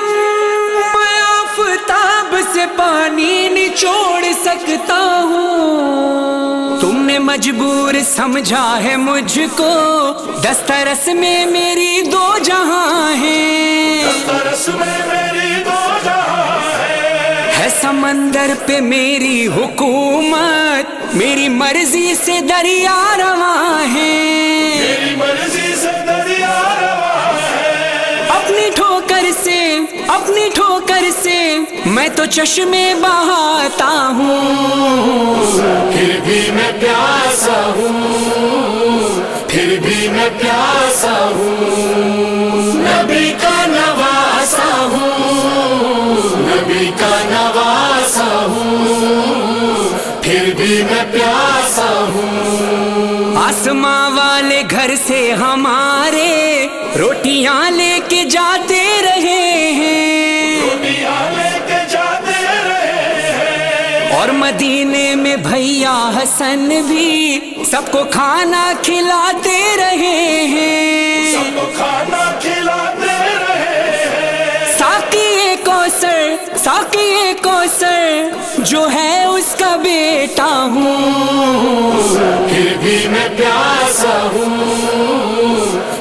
میں آفتاب سے پانی نچوڑ سکتا ہوں، تم نے مجبور سمجھا ہے مجھ کو دسترس میں میری دو جہاں ہیں، دسترس میں میری دو جہاں ہے سمندر پہ میری حکومت، میری مرضی سے دریا رواں ہے، میری مرضی سے دریا رواں ہے، اپنی ٹھوکر سے میں تو چشمے بہاتا ہوں، پھر بھی میں پیاسا ہوں، پھر بھی میں پیاسا ہوں، نبی کا نواسا ہوں، نبی کا نواسا ہوں، پھر بھی میں پیاسا ہوں، آسماں والے گھر سے ہمارے روٹیاں لے کے جاتے رہے ہیں، روٹیاں لے کے جاتے رہے ہیں، اور مدینے میں بھیا حسن بھی سب کو کھانا کھلاتے رہے ہیں، سب کو کھانا کھلاتے رہے ہیں، ساقی کوثر جو ہے اس کا بیٹا ہوں، پھر بھی میں پیاسا ہوں،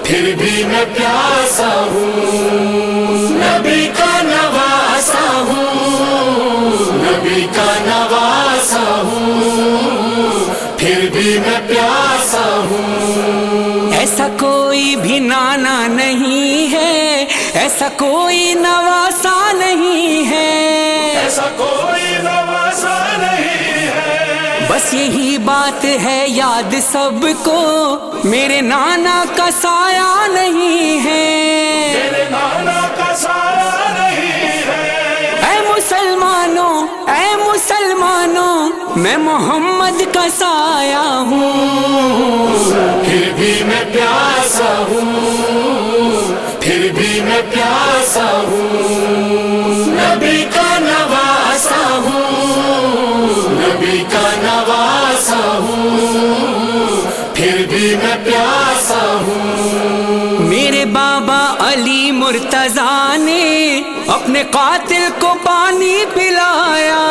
پھر بھی میں پیاسا ہوں، نبی کا نواسا ہوں، نبی کا نواسا ہوں، پھر بھی میں پیاسا ہوں، ایسا کوئی بھی نانا نہیں ہے، ایسا کوئی نواسا نہیں ہے، ایسا کوئی نواسا نہیں ہے، بس یہی بات ہے یاد سب کو میرے نانا کا سایہ نہیں ہے، میرے نانا کا سایہ نہیں ہے، اے مسلمانوں میں محمد کا سایہ ہوں، پھر بھی میں پیاسا ہوں، پھر بھی میں پیاسا ہوں، نبی کا نواسا ہوں، نبی کا نواسا ہوں، پھر بھی میں پیاسا ہوں، میرے بابا علی مرتضیٰ نے اپنے قاتل کو پانی پلایا،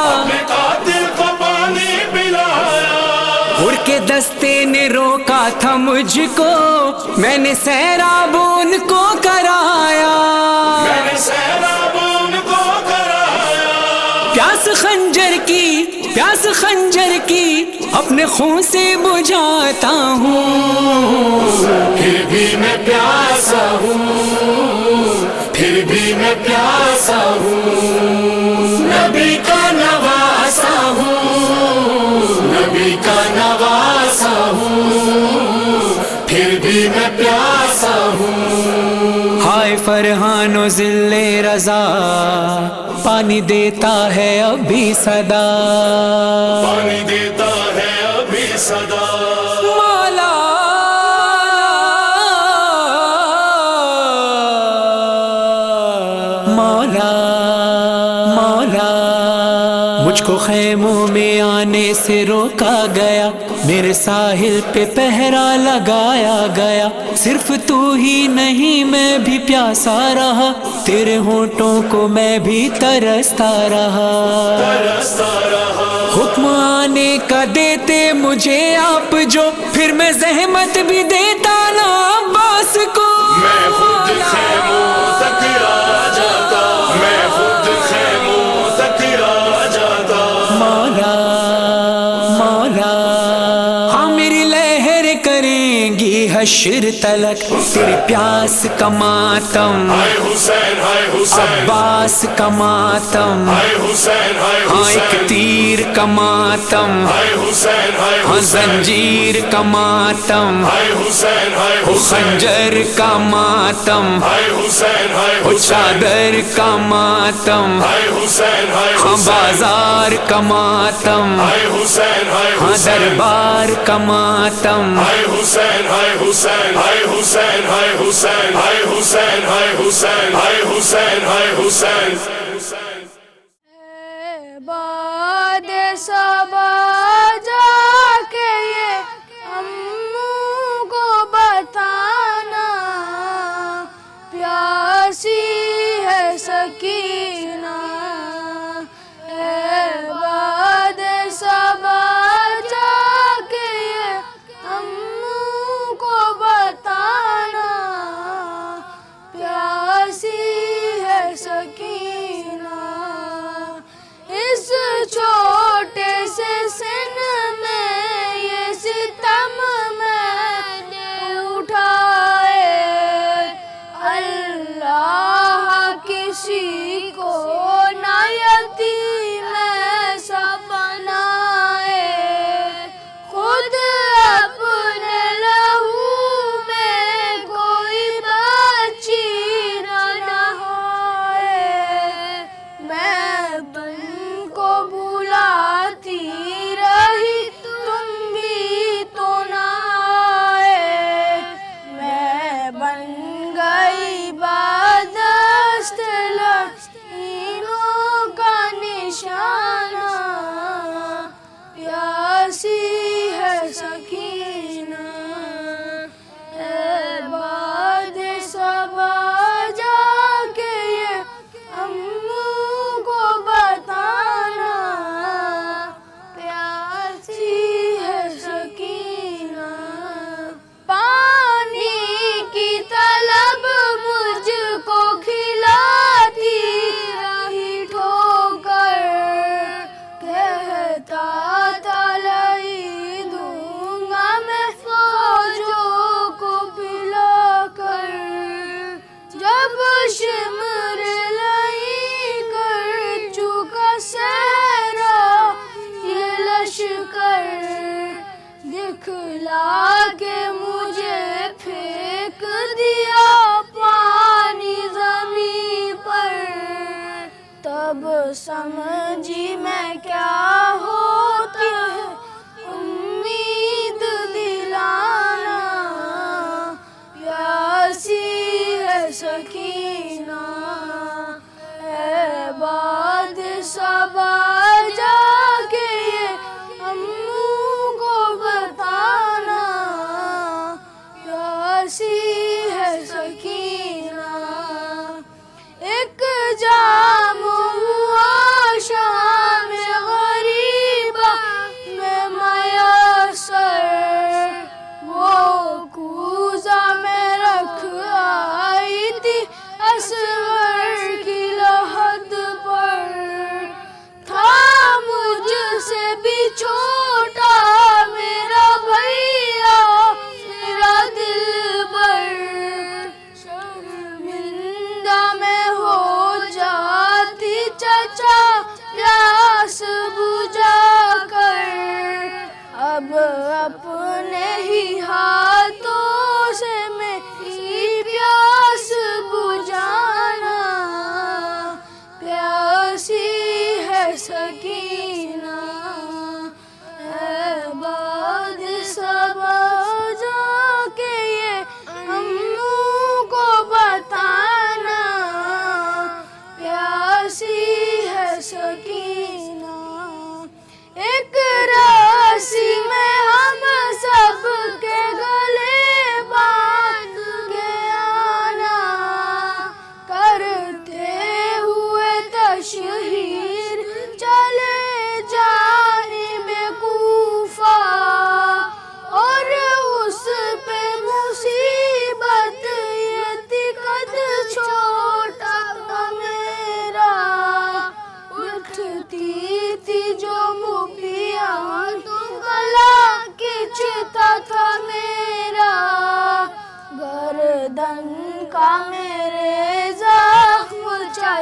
اپنے قاتل کو پانی پلایا، اڑ کے دستے نے روکا تھا مجھ کو، میں نے سیراب ان کو کرایا، میں نے سیراب ان کو کرایا، پیاس خنجر کی اپنے خون سے بجھاتا ہوں، پھر بھی میں پیاسا ہوں، پھر بھی میں پیاسا ہوں، نبی کا نواسا ہوں، نبی کا نواسا ہوں، پھر بھی میں پیاسا ہوں، فرحان و ذل رضا پانی دیتا ہے ابھی صدا پانی دیتا ہے ابھی صدا مولا مولا مولا مجھ کو خیموں میں آنے سے روکا گیا میرے ساحل پہ پہرا لگایا گیا صرف تو ہی نہیں میں بھی پیاسا رہا تیرے ہونٹوں کو میں بھی ترستا رہا حکم آنے کا دیتے مجھے آپ جو پھر میں زحمت بھی دیتا نا عباس کو میں خود خیموں تک آ جاتا میں خود خیموں تک آ جاتا مولا مولا ہاں میری لہر کریں گی حشر تلک تیری پیاس کا ماتم ہائے حسین ہائے حسین عباس کا ماتم ہائے حسین ہائے ہاں حسین ایک تیر کا ماتم ہائے حسین ہائے ہاں حسین زنجیر کا ماتم ہائے حسین ہائے وہ حسین خنجر کا ماتم ہائے حسین ہائے وہ حسین چادر کا ماتم ہائے حسین ہائے ہاں حسین بازار کا ماتم ہائے حسین ہائے ہاں حسین دربار کا ماتم ہائے حسین ہائے حسین ہائے حسین ہائے حسین ہائے حسین ہائے حسین ہائے حسین ہائے حسین باد صبا جا کے یہ امّو کو بتانا پیاسی ہے سکینہ اے باد صبا جا کے یہ امّو کو بتانا پیاسی ہے سکینہ اس چھوٹے سے سن میں یہ ستم میں نے اٹھائے اللہ کسی کو نہ یتیم ایسا بنائے خود اپنے لہو میں کوئی بچی نہ نہائے میں تم کو بلاتی رہی تم بھی تو نہ آئے میں بن گئی بادست لعینوں کا نشانہ پیاسی ہے سکینہ اے باد صبا جا کے یہ امّو کو بتانا پیاسی ہے سکینہ پانی کی طلب مجھ کو کھلاتی رہی ٹھوکر کہتا تلئی دوں گا میں فوجوں کو پلا کر جب شمر لئی کر چکا صحرا یہ لشکر دکھلا کے مجھے پھینک دیا پانی زمین پر تب سمجھی میں کیا ہوتی ہے امید دلانا پیاسی ہے سکینہ اے باد صبا جا کے یہ امّو کو بتانا پیاسی ہے سکینہ ایک جام ہوا شام غریبہ میں